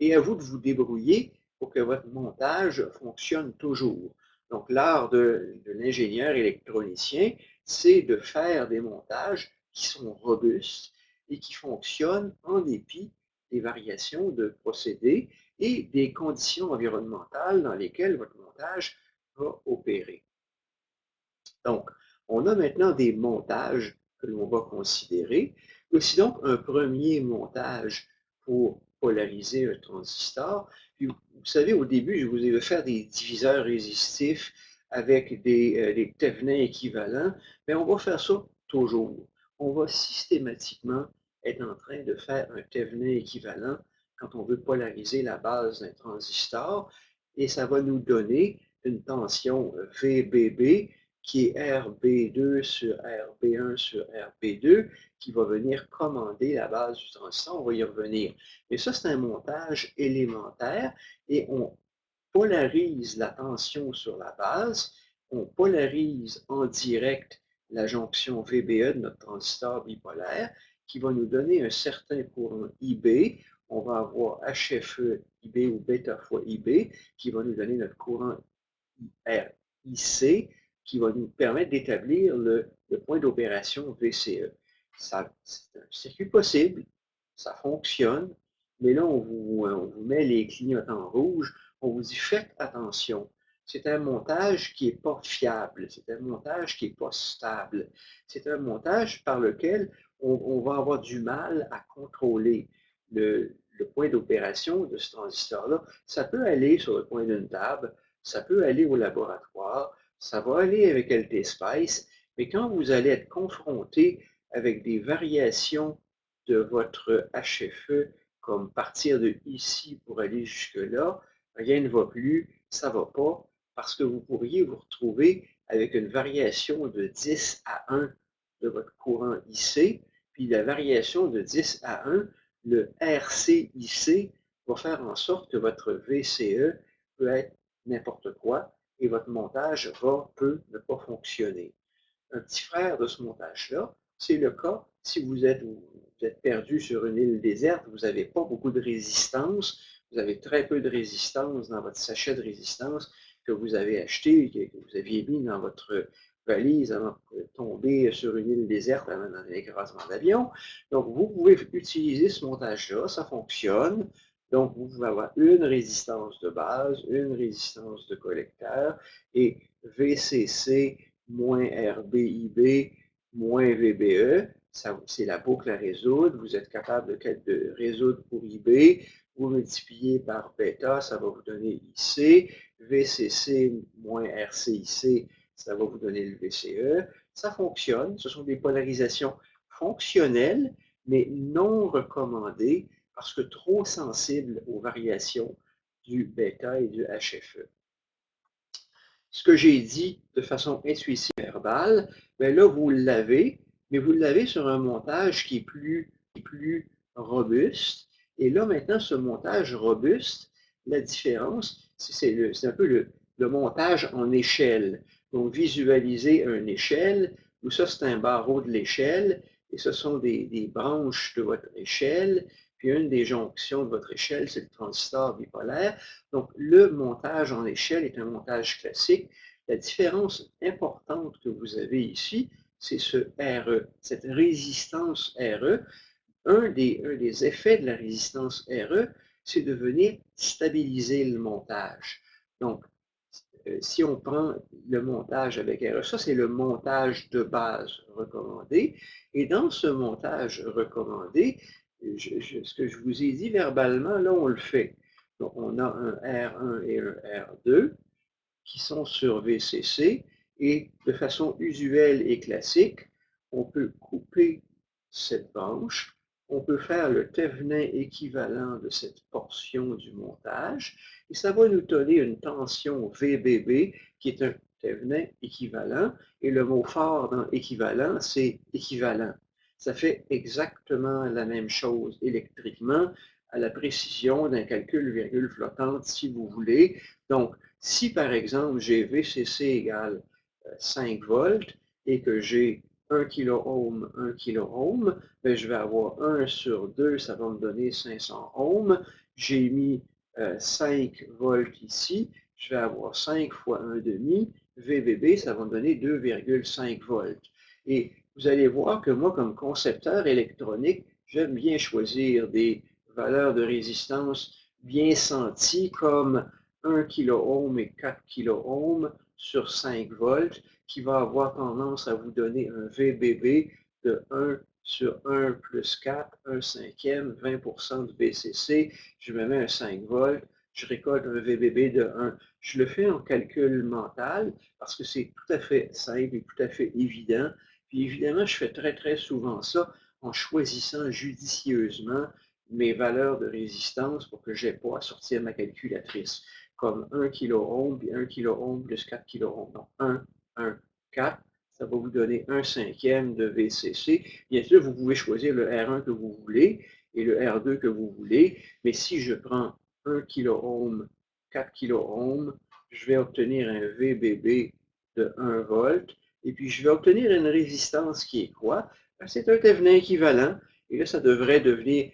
Et à vous de vous débrouiller pour que votre montage fonctionne toujours. Donc, l'art de l'ingénieur électronicien, c'est de faire des montages qui sont robustes et qui fonctionnent en dépit des variations de procédés et des conditions environnementales dans lesquelles votre montage va opérer. Donc, on a maintenant des montages que l'on va considérer. Voici donc un premier montage pour polariser un transistor. Puis, vous savez, au début, je vous ai fait des diviseurs résistifs avec des thévenins équivalents. Mais on va faire ça toujours. On va systématiquement être en train de faire un thévenin équivalent quand on veut polariser la base d'un transistor. Et ça va nous donner une tension VBB qui est RB2 sur RB1 sur RB2, qui va venir commander la base du transistor. On va y revenir. Mais ça, c'est un montage élémentaire et on polarise la tension sur la base, on polarise en direct la jonction VBE de notre transistor bipolaire, qui va nous donner un certain courant IB. On va avoir HFE IB ou bêta fois IB, qui va nous donner notre courant RIC, qui va nous permettre d'établir le point d'opération VCE. C'est un circuit possible, ça fonctionne, mais là, on vous met les clignotants rouges, on vous dit faites attention. C'est un montage qui n'est pas fiable, c'est un montage qui n'est pas stable. C'est un montage par lequel on va avoir du mal à contrôler le point d'opération de ce transistor-là. Ça peut aller sur le coin d'une table, ça peut aller au laboratoire, ça va aller avec LT-Spice, mais quand vous allez être confronté avec des variations de votre HFE, comme partir de ici pour aller jusque-là, rien ne va plus, ça ne va pas, parce que vous pourriez vous retrouver avec une variation de 10 à 1 de votre courant IC, puis la variation de 10 à 1, le RCIC, va faire en sorte que votre VCE peut être n'importe quoi et votre montage peut ne pas fonctionner. Un petit frère de ce montage-là, c'est le cas si vous êtes perdu sur une île déserte, vous n'avez pas beaucoup de résistance, vous avez très peu de résistance dans votre sachet de résistance que vous avez acheté, que vous aviez mis dans votre valise avant de tomber sur une île déserte avant un écrasement d'avion. Donc, vous pouvez utiliser ce montage-là, ça fonctionne. Donc, vous pouvez avoir une résistance de base, une résistance de collecteur et VCC moins RBIB moins VBE. C'est la boucle à résoudre. Vous êtes capable de résoudre pour IB. Vous multipliez par bêta, ça va vous donner IC. VCC moins RCIC, ça va vous donner le VCE. ça fonctionne. Ce sont des polarisations fonctionnelles, mais non recommandées parce que trop sensibles aux variations du bêta et du HFE. Ce que j'ai dit de façon intuitive verbale, bien là, vous l'avez, mais vous l'avez sur un montage qui est plus robuste. Et là, maintenant, ce montage robuste, la différence, c'est un peu le montage en échelle. Donc, visualisez une échelle, où ça, c'est un barreau de l'échelle, et ce sont des branches de votre échelle, puis une des jonctions de votre échelle, c'est le transistor bipolaire. Donc, le montage en échelle est un montage classique. La différence importante que vous avez ici, c'est ce RE, cette résistance RE. Un des effets de la résistance RE, c'est de venir stabiliser le montage. Donc, si on prend le montage avec RE, ça c'est le montage de base recommandé. Et dans ce montage recommandé, ce que je vous ai dit verbalement, là on le fait. Donc on a un R1 et un R2 qui sont sur VCC et de façon usuelle et classique, on peut couper cette branche, on peut faire le Thevenin équivalent de cette portion du montage et ça va nous donner une tension VBB qui est un Thevenin équivalent et le mot fort dans équivalent, c'est équivalent. Ça fait exactement la même chose électriquement à la précision d'un calcul virgule flottante si vous voulez. Donc, si par exemple j'ai VCC égale 5 volts et que j'ai 1 kilo-ohm, 1 kilo-ohm, ben je vais avoir 1 sur 2, ça va me donner 500 ohms. J'ai mis 5 volts ici, je vais avoir 5 fois 1,5. VBB, ça va me donner 2,5 volts. Et vous allez voir que moi, comme concepteur électronique, j'aime bien choisir des valeurs de résistance bien senties comme 1 kilo-ohm et 4 kilo-ohms sur 5 volts, qui va avoir tendance à vous donner un VBB de 1 sur 1 plus 4, 1 cinquième, 20% de VCC. Je me mets un 5 volts, je récolte un VBB de 1. Je le fais en calcul mental parce que c'est tout à fait simple et tout à fait évident. Puis évidemment, je fais très souvent ça en choisissant judicieusement mes valeurs de résistance pour que je n'ai pas à sortir ma calculatrice, comme 1 kilo-ohm puis 1 kilo-ohm plus 4 kilo-ohm. Donc 1, 4, ça va vous donner 1 cinquième de VCC. Bien sûr, vous pouvez choisir le R1 que vous voulez et le R2 que vous voulez, mais si je prends 1 kilo-ohm, 4 kilo-ohm, je vais obtenir un VBB de 1 volt, et puis je vais obtenir une résistance qui est quoi? C'est un Thevenin équivalent, et là, ça devrait devenir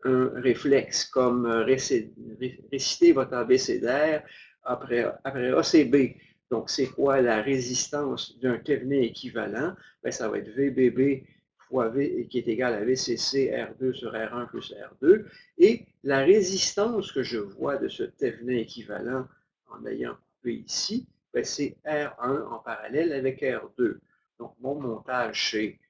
un réflexe comme réciter votre abécédaire après ACB. Donc, c'est quoi la résistance d'un Thevenin équivalent? Bien, ça va être VBB fois V qui est égal à VCC R2 sur R1 plus R2. Et la résistance que je vois de ce Thevenin équivalent en ayant coupé ici, ben, c'est R1 en parallèle avec R2. Donc, mon montage, c'est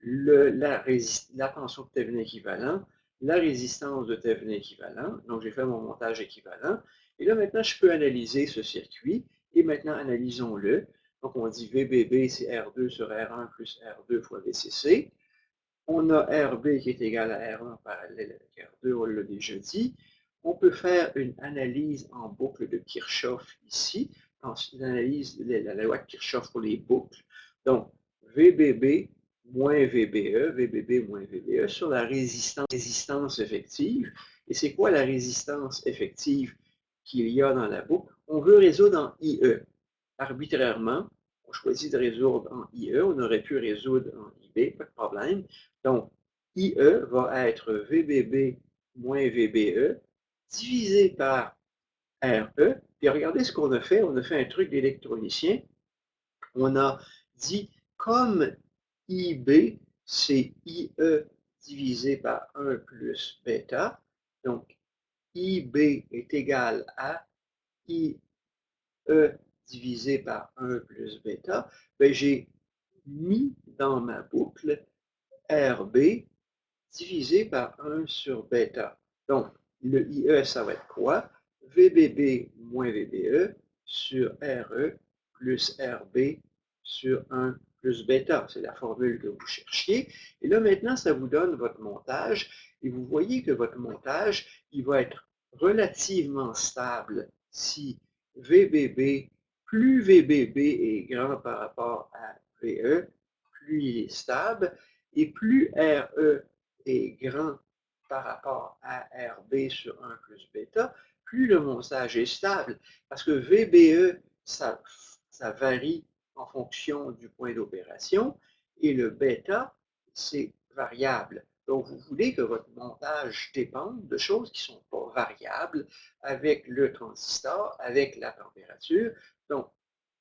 la tension de Thevenin équivalent, la résistance de Thevenin équivalent. Donc, j'ai fait mon montage équivalent. Et là, maintenant, je peux analyser ce circuit. Et maintenant, analysons-le. Donc, on dit VBB, c'est R2 sur R1 plus R2 fois VCC. On a RB qui est égal à R1 parallèle avec R2, on l'a déjà dit. On peut faire une analyse en boucle de Kirchhoff ici. Ensuite, une analyse de la loi de Kirchhoff pour les boucles. Donc, VBB moins VBB moins VBE sur la résistance effective. Et c'est quoi la résistance effective qu'il y a dans la boucle? On veut résoudre en IE. Arbitrairement, on choisit de résoudre en IE. On aurait pu résoudre en IB, pas de problème. Donc, IE va être VBB moins VBE divisé par RE. Puis regardez ce qu'on a fait. On a fait un truc d'électronicien. On a dit, comme IB, c'est IE divisé par 1 plus bêta. Donc, IB est égal à IE divisé par 1 plus bêta. Ben, j'ai mis dans ma boucle RB divisé par 1 sur bêta. Donc, le IE, ça va être quoi? VBB moins VBE sur RE plus RB sur 1 plus bêta. C'est la formule que vous cherchiez. Et là, maintenant, ça vous donne votre montage. Et vous voyez que votre montage, il va être relativement stable si VBB, plus VBB est grand par rapport à VE, plus il est stable. Et plus RE est grand par rapport à RB sur 1 plus bêta, plus le montage est stable. Parce que VBE, ça varie en fonction du point d'opération, et le bêta, c'est variable. Donc, vous voulez que votre montage dépende de choses qui ne sont pas variables avec le transistor, avec la température. Donc,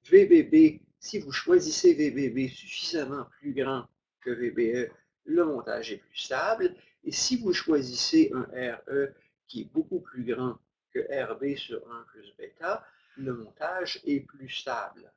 VBB, si vous choisissez VBB suffisamment plus grand que VBE, le montage est plus stable. Et si vous choisissez un RE qui est beaucoup plus grand que RB sur 1 plus bêta, le montage est plus stable.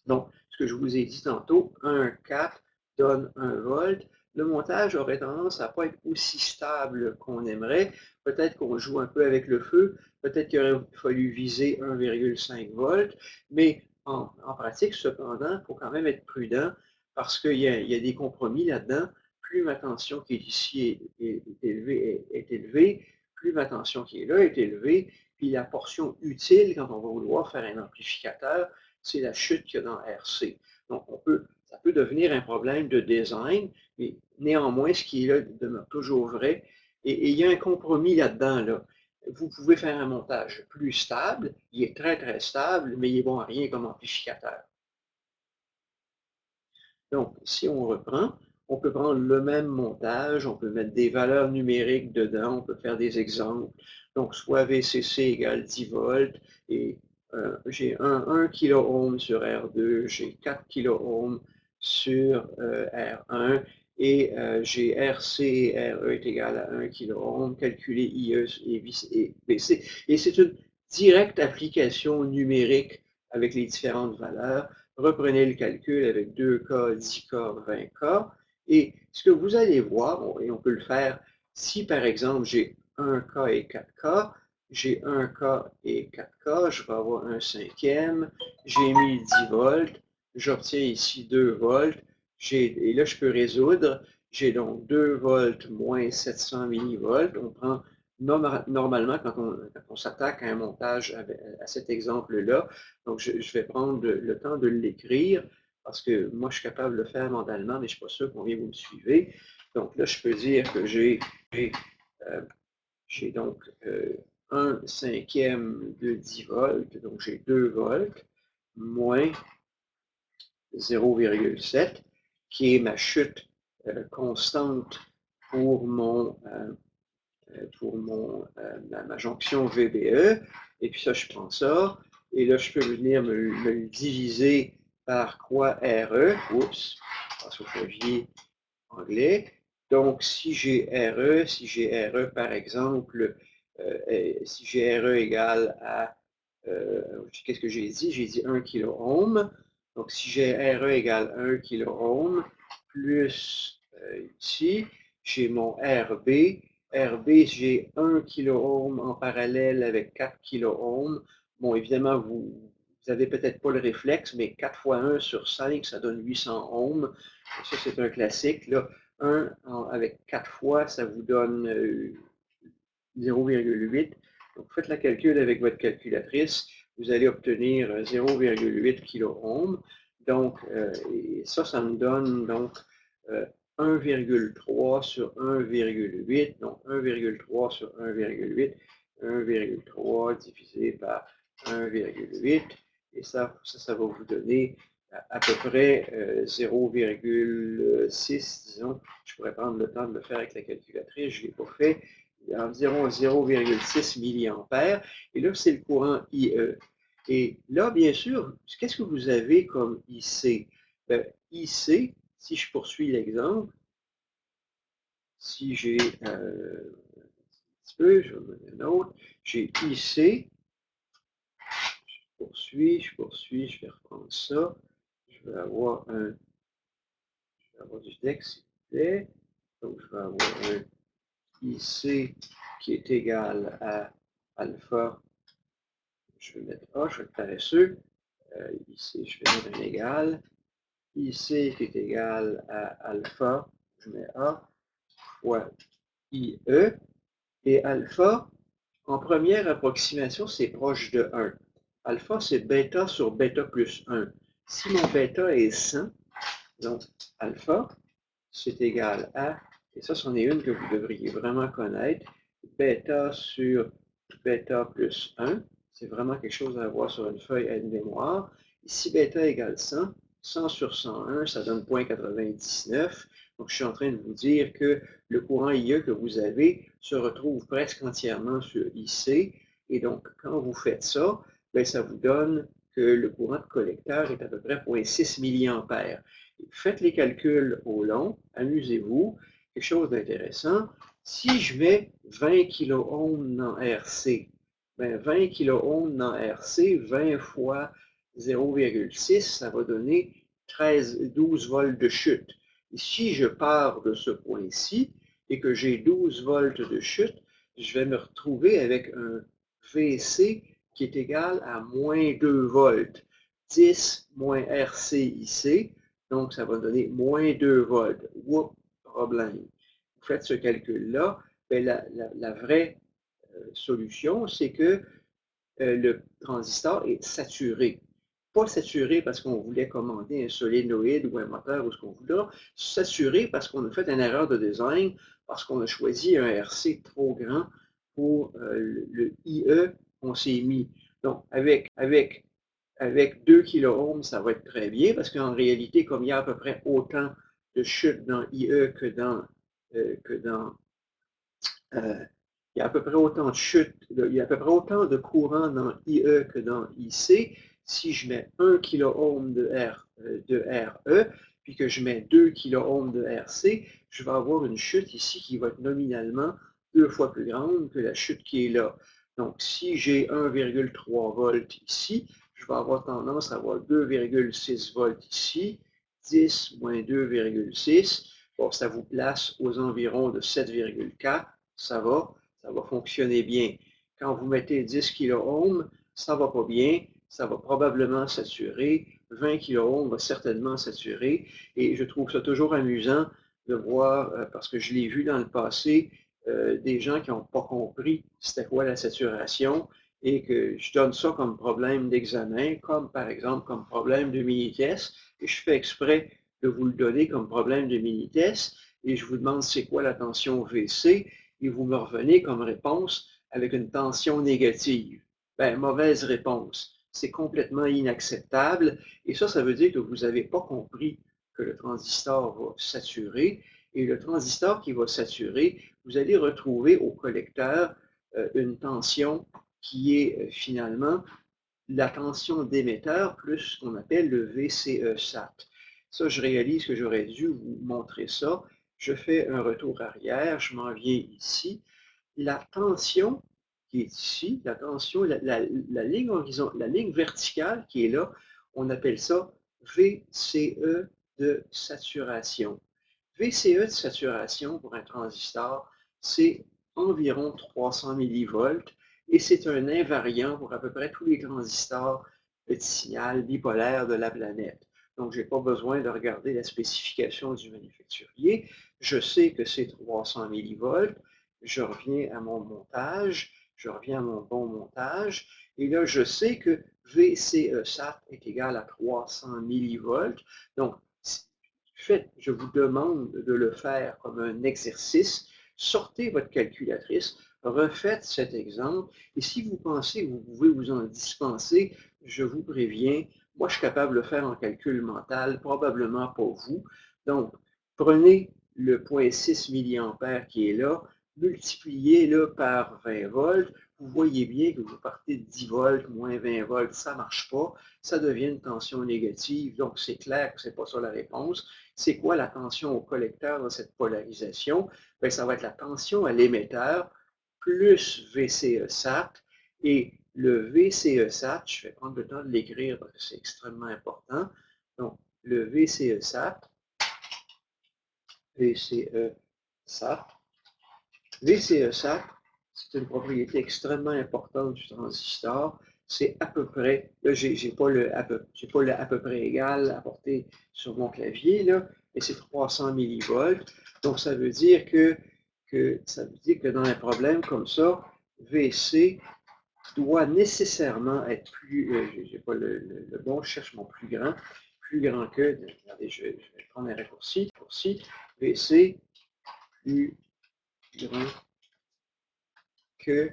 Donc, ce que je vous ai dit tantôt, 1,4 donne 1 volt. Le montage aurait tendance à ne pas être aussi stable qu'on aimerait. Peut-être qu'on joue un peu avec le feu, peut-être qu'il aurait fallu viser 1,5 volts, mais en pratique, cependant, il faut quand même être prudent parce qu'il y a des compromis là-dedans. Plus ma tension qui est ici est élevée, plus ma tension qui est là est élevée, puis la portion utile, quand on va vouloir faire un amplificateur, c'est la chute qu'il y a dans RC. Donc, ça peut devenir un problème de design, mais néanmoins, ce qui est là demeure toujours vrai. Et il y a un compromis là-dedans. Là. Vous pouvez faire un montage plus stable, il est très très stable, mais il est bon à rien comme amplificateur. Donc, si on reprend, on peut prendre le même montage, on peut mettre des valeurs numériques dedans, on peut faire des exemples. Donc, soit VCC égale 10 volts, et j'ai 1 kΩ sur R2, j'ai 4 kΩ sur R1, et j'ai RC et RE est égal à 1 kΩ, calculer IE et BC. Et c'est une directe application numérique avec les différentes valeurs. Reprenez le calcul avec 2K, 10K, 20K. Et ce que vous allez voir, et on peut le faire si par exemple j'ai 1K et 4K, j'ai 1K et 4K, je vais avoir un cinquième, j'ai mis 10 volts, j'obtiens ici 2 volts, et là je peux résoudre, j'ai donc 2 volts moins 700 millivolts, on prend normalement quand on s'attaque à un montage à cet exemple-là, donc je vais prendre le temps de l'écrire, parce que moi je suis capable de le faire mentalement, mais je ne suis pas sûr combien vous me suivez. Donc là, je peux dire que j'ai donc 1 cinquième de 10 volts, donc j'ai 2 volts, moins 0,7, qui est ma chute constante pour ma jonction VBE. Et puis ça, je prends ça. Et là, je peux venir me le diviser par quoi RE. Oups, je passe au clavier anglais. Donc, si j'ai RE par exemple, si j'ai RE égale à, qu'est-ce que j'ai dit? J'ai dit 1 kΩ. Donc, si j'ai RE égale 1 kΩ, plus ici, j'ai mon RB. RB, j'ai 1 kΩ en parallèle avec 4 kΩ. Bon, évidemment, vous n'avez peut-être pas le réflexe, mais 4 fois 1 sur 5, ça donne 800 ohms. Ça, c'est un classique. Là. 1 avec 4 fois, ça vous donne 0,8. Donc, faites la calcul avec votre calculatrice. Vous allez obtenir 0,8 kΩ. Donc, et ça me donne donc 1,3 sur 1,8. Donc, 1,3 sur 1,8. 1,3 divisé par 1,8. Et ça va vous donner à peu près 0,6, disons. Je pourrais prendre le temps de le faire avec la calculatrice, je ne l'ai pas fait. Environ 0,6 milliampères. Et là, c'est le courant IE. Et là, bien sûr, qu'est-ce que vous avez comme IC? Ben, IC, si je poursuis l'exemple, si j'ai un petit peu, je vais donner un autre, j'ai IC, je poursuis, je vais reprendre ça. Je vais avoir du texte, s'il vous plaît. Donc, je vais avoir un IC qui est égal à alpha. Je vais mettre A, je vais être paresseux. Ici, je vais mettre un égal. IC qui est égal à alpha, je mets A, fois IE, et alpha, en première approximation, c'est proche de 1. Alpha, c'est bêta sur bêta plus 1. Si mon bêta est 100, donc alpha, c'est égal à, et ça, c'en est une que vous devriez vraiment connaître, bêta sur bêta plus 1. C'est vraiment quelque chose à avoir sur une feuille à une mémoire. Ici, bêta égale 100. 100 sur 101, ça donne 0,99. Donc, je suis en train de vous dire que le courant IE que vous avez se retrouve presque entièrement sur IC. Et donc, quand vous faites ça, bien, ça vous donne que le courant de collecteur est à peu près 0,6 mA. Faites les calculs au long, amusez-vous. Quelque chose d'intéressant. Si je mets 20 kΩ dans RC, ben 20 kΩ dans RC, 20 fois 0,6, ça va donner 12 volts de chute. Et si je pars de ce point-ci et que j'ai 12 volts de chute, je vais me retrouver avec un VC qui est égal à moins 2 volts. 10 moins RC ici, donc ça va donner moins 2 volts. Oups, problème. Vous faites ce calcul-là, ben la vraie solution, c'est que le transistor est saturé. Pas saturé parce qu'on voulait commander un solénoïde ou un moteur ou ce qu'on voulait, saturé parce qu'on a fait une erreur de design, parce qu'on a choisi un RC trop grand pour le IE qu'on s'est mis. Donc, avec 2 kΩ, ça va être très bien parce qu'en réalité, comme il y a à peu près autant de chute dans IE que dans il y a à peu près autant de chute, il y a à peu près autant de courant dans IE que dans IC. Si je mets 1 kΩ de RE, puis que je mets 2 kΩ de RC, je vais avoir une chute ici qui va être nominalement 2 fois plus grande que la chute qui est là. Donc, si j'ai 1,3 volts ici, je vais avoir tendance à avoir 2,6 volts ici, 10 moins 2,6. Bon, ça vous place aux environs de 7,4. Ça va fonctionner bien. Quand vous mettez 10 kΩ, ça ne va pas bien, ça va probablement saturer. 20 kΩ va certainement saturer. Et je trouve ça toujours amusant de voir, parce que je l'ai vu dans le passé, des gens qui n'ont pas compris c'était quoi la saturation et que je donne ça comme problème d'examen, comme par exemple comme problème de mini-test, et je fais exprès de vous le donner comme problème de mini-test, et je vous demande c'est quoi la tension VC, et vous me revenez comme réponse avec une tension négative. Ben, mauvaise réponse. C'est complètement inacceptable. Et ça veut dire que vous n'avez pas compris que le transistor va saturer. Et le transistor qui va saturer, vous allez retrouver au collecteur une tension qui est finalement la tension d'émetteur plus ce qu'on appelle le VCE-SAT. Ça, je réalise que j'aurais dû vous montrer ça. Je fais un retour arrière, je m'en viens ici. La tension qui est ici, la tension, la ligne la ligne verticale qui est là, on appelle ça VCE de saturation. VCE de saturation pour un transistor, c'est environ 300 millivolts et c'est un invariant pour à peu près tous les transistors petit signal bipolaire de la planète. Donc, je n'ai pas besoin de regarder la spécification du manufacturier. Je sais que c'est 300 millivolts. Je reviens à mon montage. Je reviens à mon bon montage. Et là, je sais que VCE-SAT est égal à 300 millivolts. Donc, je vous demande de le faire comme un exercice. Sortez votre calculatrice, refaites cet exemple. Et si vous pensez que vous pouvez vous en dispenser, je vous préviens, moi, je suis capable de le faire en calcul mental, probablement pas vous. Donc, prenez le 0,6 mA qui est là, multipliez-le par 20 volts. Vous voyez bien que vous partez de 10 volts, moins 20 volts, ça ne marche pas. Ça devient une tension négative. Donc, c'est clair que ce n'est pas ça la réponse. C'est quoi la tension au collecteur dans cette polarisation? Bien, ça va être la tension à l'émetteur plus VCE-SAT. Et le VCE-SAT, je vais prendre le temps de l'écrire parce que c'est extrêmement important. Donc, le VCE-SAT, VCE-SAT, VCE-SAT, c'est une propriété extrêmement importante du transistor. c'est à peu près, là, j'ai pas le à peu près égal à porter sur mon clavier, là, mais c'est 300 millivolts. Donc, ça veut dire que dans un problème comme ça, VC doit nécessairement être plus, j'ai pas le bon, je cherche mon plus grand que, regardez, je vais prendre un raccourci, VC plus grand que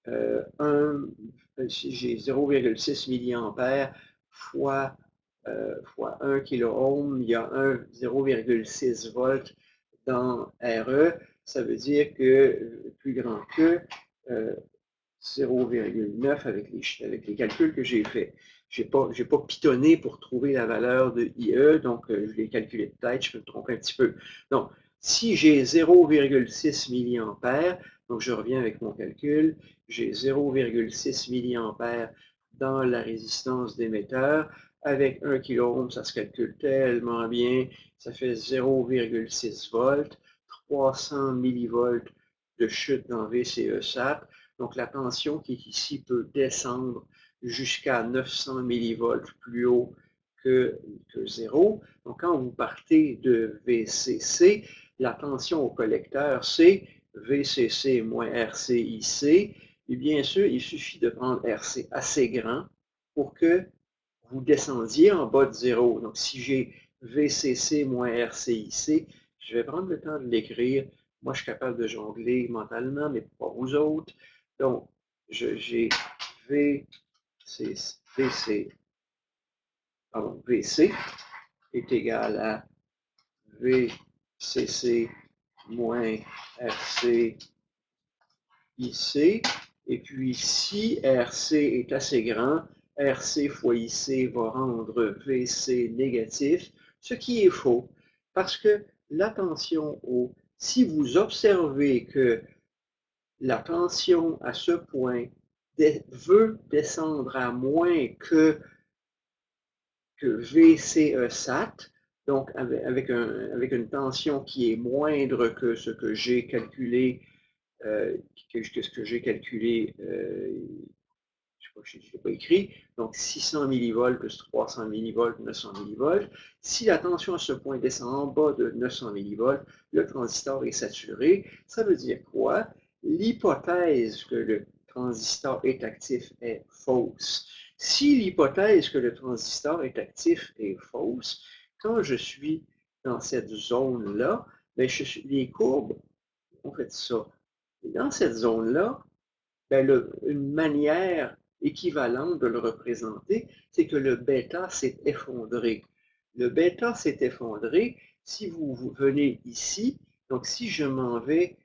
1, si j'ai 0,6 milliampères fois, fois 1 kiloohm, il y a 0,6 volts dans RE, ça veut dire que plus grand que 0,9 avec les calculs que j'ai faits. Je n'ai pas pitonné pour trouver la valeur de IE, donc je l'ai calculé de tête, je peux me tromper un petit peu. Donc, si j'ai 0,6 milliampères, donc je reviens avec mon calcul, j'ai 0,6 milliampères dans la résistance d'émetteur, avec 1 kΩ, ça se calcule tellement bien, ça fait 0,6 volts, 300 millivolts de chute dans VCE-SAT. Donc, la tension qui est ici peut descendre jusqu'à 900 millivolts plus haut que 0. Donc, quand vous partez de VCC, la tension au collecteur, c'est VCC moins RCIC. Et bien sûr, il suffit de prendre RC assez grand pour que vous descendiez en bas de 0. Donc, si j'ai VCC moins RCIC, je vais prendre le temps de l'écrire. Moi, je suis capable de jongler mentalement, mais pas vous autres. Donc, j'ai VC est égal à VCC moins RCIC. Et puis, si RC est assez grand, RC fois IC va rendre VC négatif, ce qui est faux, parce que la tension si vous observez que la tension à ce point veut descendre à moins que VCE-SAT, donc avec une tension qui est moindre que ce que j'ai calculé, ce que j'ai calculé, je ne l'ai pas écrit, donc 600 millivolts plus 300 millivolts, 900 millivolts. Si la tension à ce point descend en bas de 900 millivolts, le transistor est saturé. Ça veut dire quoi? L'hypothèse que le transistor est actif est fausse. Si l'hypothèse que le transistor est actif est fausse, quand je suis dans cette zone-là, ben les courbes ont fait ça. Et dans cette zone-là, ben une manière équivalente de le représenter, c'est que le bêta s'est effondré. Le bêta s'est effondré si vous venez ici. Donc, si je m'en vais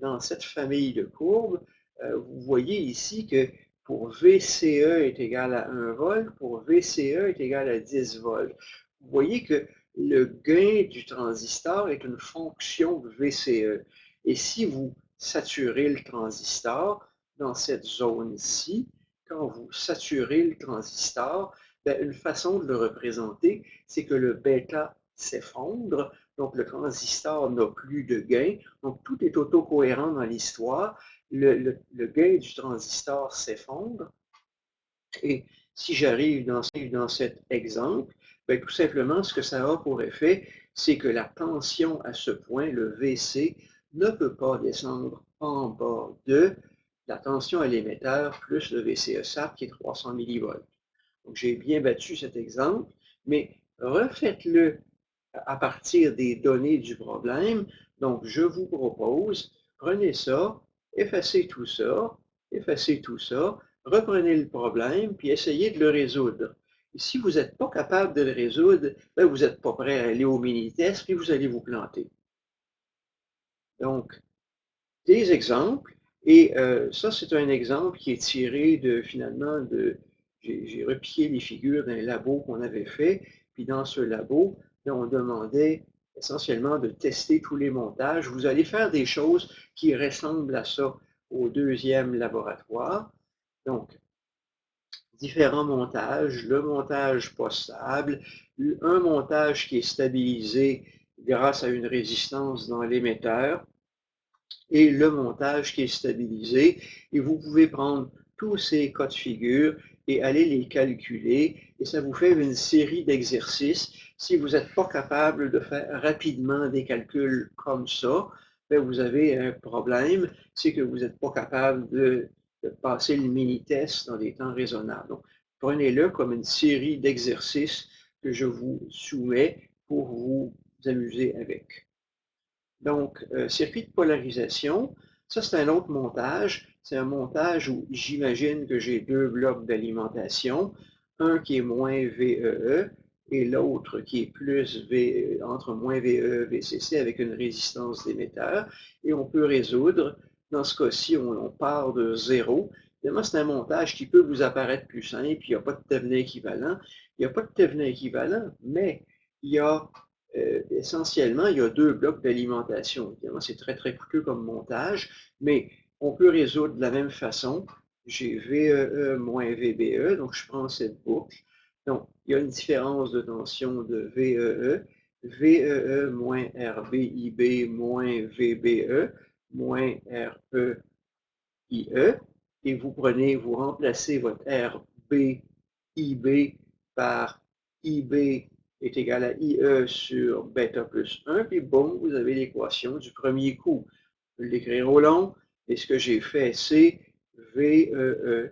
dans cette famille de courbes, vous voyez ici que pour VCE est égal à 1 volt, pour VCE est égal à 10 volts. Vous voyez que le gain du transistor est une fonction de VCE. Et si vous saturez le transistor, dans cette zone-ci, quand vous saturez le transistor, ben, une façon de le représenter, c'est que le bêta s'effondre, donc le transistor n'a plus de gain, donc tout est autocohérent dans l'histoire, le gain du transistor s'effondre, et si j'arrive dans cet exemple, ben, tout simplement, ce que ça a pour effet, c'est que la tension à ce point, le VC, ne peut pas descendre en bas de la tension à l'émetteur plus le VCE-SAT qui est 300 millivolts. Donc, j'ai bien battu cet exemple, mais refaites-le à partir des données du problème. Donc, je vous propose, prenez ça, effacez tout ça, reprenez le problème, puis essayez de le résoudre. Et si vous n'êtes pas capable de le résoudre, ben vous n'êtes pas prêt à aller au mini-test, puis vous allez vous planter. Donc, des exemples, et ça, c'est un exemple qui est tiré de, finalement, j'ai repiqué les figures d'un labo qu'on avait fait, puis dans ce labo, là, on demandait essentiellement de tester tous les montages. Vous allez faire des choses qui ressemblent à ça au deuxième laboratoire. Donc, différents montages, le montage pas stable, un montage qui est stabilisé grâce à une résistance dans l'émetteur, et le montage qui est stabilisé. Et vous pouvez prendre tous ces cas de figure et allez les calculer et ça vous fait une série d'exercices. Si vous n'êtes pas capable de faire rapidement des calculs comme ça, bien, vous avez un problème, c'est que vous n'êtes pas capable de passer le mini-test dans des temps raisonnables. Donc, prenez-le comme une série d'exercices que je vous soumets pour vous amuser avec. Donc, circuit de polarisation, ça c'est un autre montage. C'est un montage où j'imagine que j'ai deux blocs d'alimentation, un qui est moins VEE et l'autre qui est plus entre moins VE et VCC avec une résistance d'émetteur. Et on peut résoudre, dans ce cas-ci, on part de zéro. Évidemment, c'est un montage qui peut vous apparaître plus simple, il n'y a pas de Thevenin équivalent. Il n'y a pas de Thevenin équivalent, mais il y a essentiellement, il y a deux blocs d'alimentation. Évidemment, c'est très, très coûteux comme montage, mais on peut résoudre de la même façon. J'ai VEE moins VBE, donc je prends cette boucle. Donc, il y a une différence de tension de VEE. VEE moins RBIB moins VBE moins REIE. Et vous remplacez votre RBIB par IB est égal à IE sur bêta plus 1, puis boum, vous avez l'équation du premier coup. Je peux l'écrire au long, et ce que j'ai fait, c'est VEE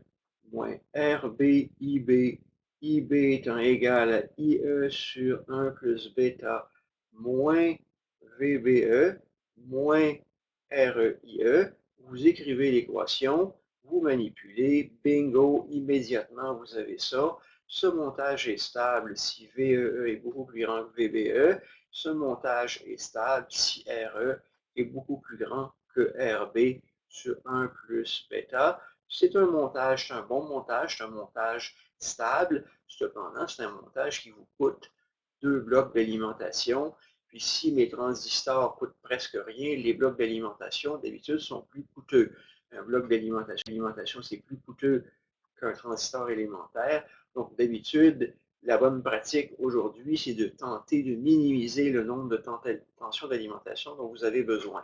moins RBIB, IB étant égal à IE sur 1 plus bêta moins VBE moins REIE. Vous écrivez l'équation, vous manipulez, bingo, immédiatement vous avez ça. Ce montage est stable si VEE est beaucoup plus grand que VBE. Ce montage est stable si RE est beaucoup plus grand que RB sur 1 plus bêta. C'est un montage, c'est un bon montage, c'est un montage stable. Cependant, c'est un montage qui vous coûte deux blocs d'alimentation. Puis si mes transistors coûtent presque rien, les blocs d'alimentation, d'habitude, sont plus coûteux. Un bloc d'alimentation, c'est plus coûteux qu'un transistor élémentaire. Donc, d'habitude, la bonne pratique aujourd'hui, c'est de tenter de minimiser le nombre de tensions d'alimentation dont vous avez besoin.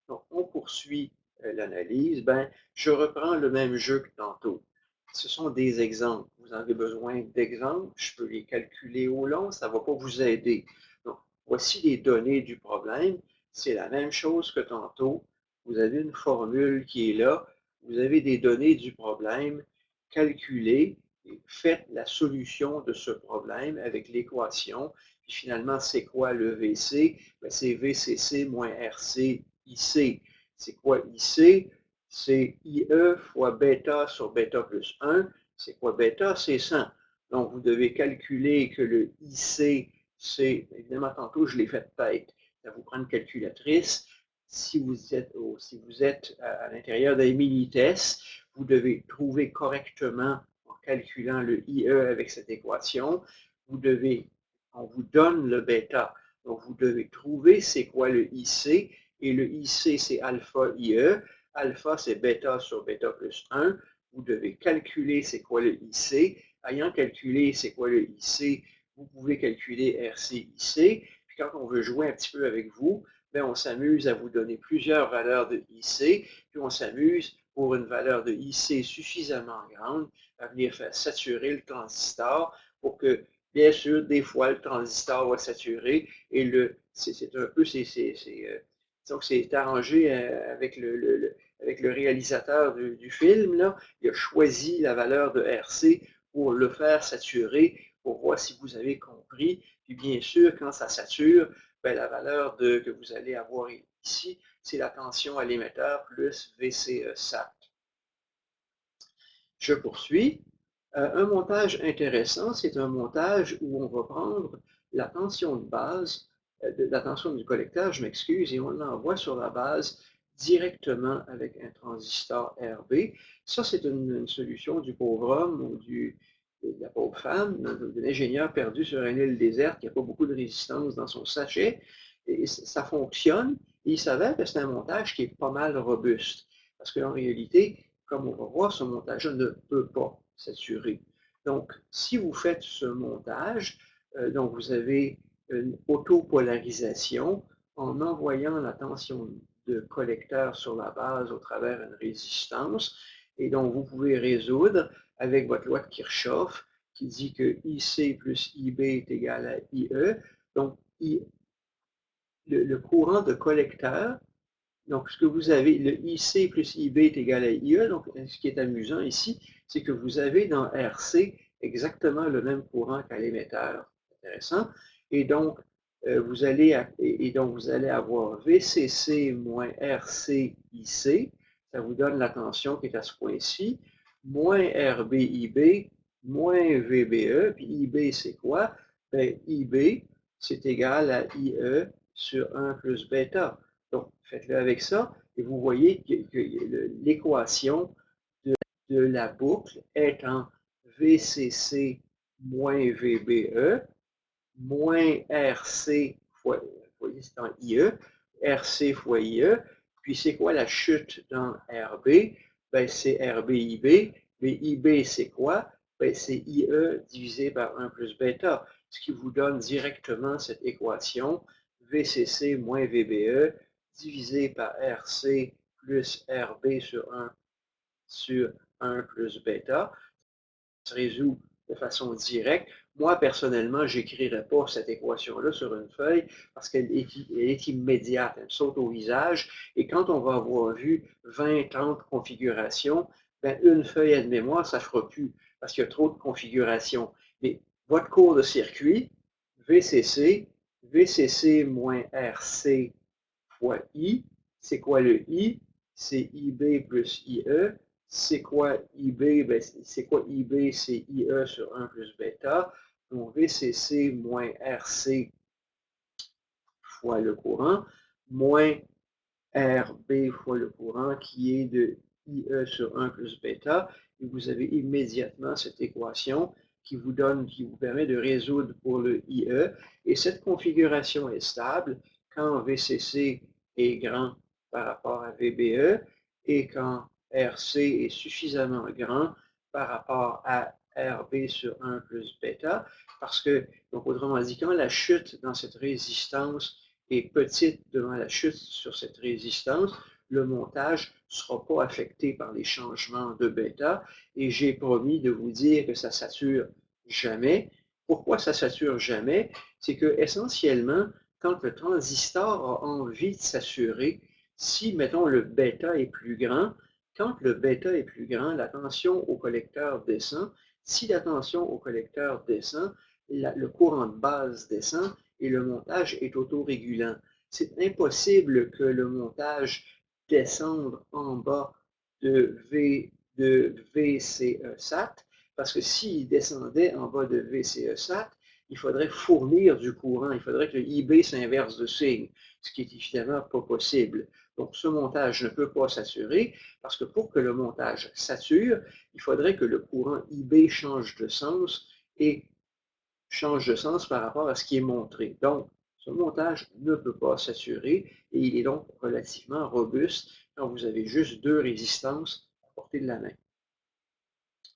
Donc, on poursuit l'analyse. Ben, je reprends le même jeu que tantôt. Ce sont des exemples. Vous avez besoin d'exemples. Je peux les calculer au long. Ça ne va pas vous aider. Donc, voici les données du problème. C'est la même chose que tantôt. Vous avez une formule qui est là. Vous avez des données du problème. Calculez et faites la solution de ce problème avec l'équation. Puis finalement, c'est quoi le VC? Ben, c'est VCC moins RC IC. C'est quoi IC? C'est IE fois bêta sur bêta plus 1. C'est quoi bêta? C'est 100. Donc, vous devez calculer que le IC, c'est, évidemment, tantôt, je l'ai fait de tête. Ça vous prend une calculatrice. Si vous êtes à l'intérieur d'un mini-test, vous devez trouver correctement, en calculant le IE avec cette équation, on vous donne le bêta. Donc, vous devez trouver c'est quoi le IC, et le IC, c'est alpha IE. Alpha, c'est bêta sur bêta plus 1. Vous devez calculer c'est quoi le IC. Ayant calculé c'est quoi le IC, vous pouvez calculer RC-IC. Puis quand on veut jouer un petit peu avec vous, bien, on s'amuse à vous donner plusieurs valeurs de IC, puis on s'amuse pour une valeur de IC suffisamment grande à venir faire saturer le transistor pour que, bien sûr, des fois, le transistor va saturer et c'est un peu, donc c'est arrangé avec le réalisateur du film, là. Il a choisi la valeur de RC pour le faire saturer, pour voir si vous avez compris. Puis bien sûr, quand ça sature, ben, la valeur que vous allez avoir ici, c'est la tension à l'émetteur plus VCE SAT. Je poursuis. Un montage intéressant, c'est un montage où on va prendre la tension de base, la tension du collecteur, je m'excuse, et on l'envoie sur la base directement avec un transistor RB. Ça, c'est une solution du pauvre homme ou de la pauvre femme, de l'ingénieur perdu sur une île déserte qui n'a pas beaucoup de résistance dans son sachet. Et ça fonctionne. Et il s'avère que c'est un montage qui est pas mal robuste. Parce qu'en réalité, comme on va voir, ce montage ne peut pas saturer. Donc, si vous faites ce montage, donc vous avez une autopolarisation en envoyant la tension de collecteur sur la base au travers d'une résistance. Et donc, vous pouvez résoudre avec votre loi de Kirchhoff qui dit que IC plus IB est égal à IE. Donc, le courant de collecteur, donc ce que vous avez, le IC plus IB est égal à IE. Donc, ce qui est amusant ici, c'est que vous avez dans RC exactement le même courant qu'à l'émetteur. Intéressant. Et donc, vous allez avoir VCC moins RC-IC, ça vous donne la tension qui est à ce point-ci, moins RB-IB, moins VBE, puis IB c'est quoi? Ben, IB, c'est égal à IE sur 1 plus bêta. Donc, faites-le avec ça, et vous voyez que l'équation de la boucle est en VCC moins VBE moins RC fois, vous voyez, c'est en IE, RC fois IE. Puis c'est quoi la chute dans RB? Ben, c'est RB-IB. Mais IB, c'est quoi? Ben, c'est IE divisé par 1 plus bêta, ce qui vous donne directement cette équation VCC moins VBE divisé par RC plus RB sur 1 plus bêta se résout de façon directe. Moi, personnellement, je n'écrirai pas cette équation-là sur une feuille parce qu'elle est immédiate, elle saute au visage. Et quand on va avoir vu 20, 30 configurations, ben, une feuille de mémoire, ça ne fera plus parce qu'il y a trop de configurations. Mais votre cours de circuit, VCC, VCC moins RC fois I, c'est quoi le I? C'est IB plus IE. C'est quoi IB? Ben, c'est quoi IB? C'est IE sur 1 plus bêta. Donc, VCC moins RC fois le courant, moins RB fois le courant, qui est de IE sur 1 plus bêta. Et vous avez immédiatement cette équation qui vous permet de résoudre pour le IE. Et cette configuration est stable quand VCC est grand par rapport à VBE et quand RC est suffisamment grand par rapport à RB sur 1 plus bêta, parce que, donc autrement dit, quand la chute dans cette résistance est petite devant la chute sur cette résistance, le montage ne sera pas affecté par les changements de bêta et j'ai promis de vous dire que ça ne sature jamais. Pourquoi ça ne sature jamais? C'est que essentiellement, quand le transistor a envie de saturer, si, mettons, le bêta est plus grand, quand le bêta est plus grand, la tension au collecteur descend. Si la tension au collecteur descend, le courant de base descend et le montage est autorégulant. C'est impossible que le montage descende en bas de VCE SAT, parce que s'il descendait en bas de VCE SAT, il faudrait fournir du courant, il faudrait que le IB s'inverse de signe, ce qui est évidemment pas possible. Donc, ce montage ne peut pas saturer, parce que pour que le montage sature, il faudrait que le courant IB change de sens et change de sens par rapport à ce qui est montré. Donc, ce montage ne peut pas saturer et il est donc relativement robuste quand vous avez juste deux résistances à portée de la main.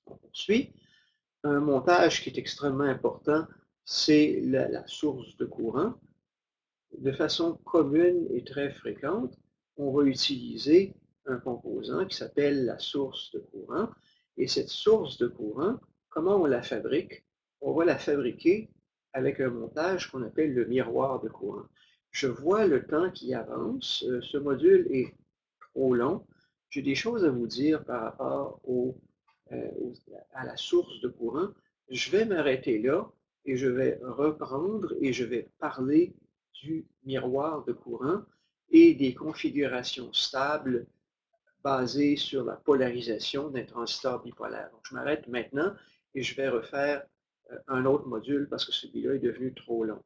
On poursuit. Un montage qui est extrêmement important, c'est la source de courant. De façon commune et très fréquente, on va utiliser un composant qui s'appelle la source de courant. Et cette source de courant, comment on la fabrique? On va la fabriquer avec un montage qu'on appelle le miroir de courant. Je vois le temps qui avance. Ce module est trop long. J'ai des choses à vous dire par rapport à la source de courant. Je vais m'arrêter là et je vais reprendre et je vais parler du miroir de courant et des configurations stables basées sur la polarisation d'un transistor bipolaire. Donc, je m'arrête maintenant et je vais refaire un autre module parce que celui-là est devenu trop long.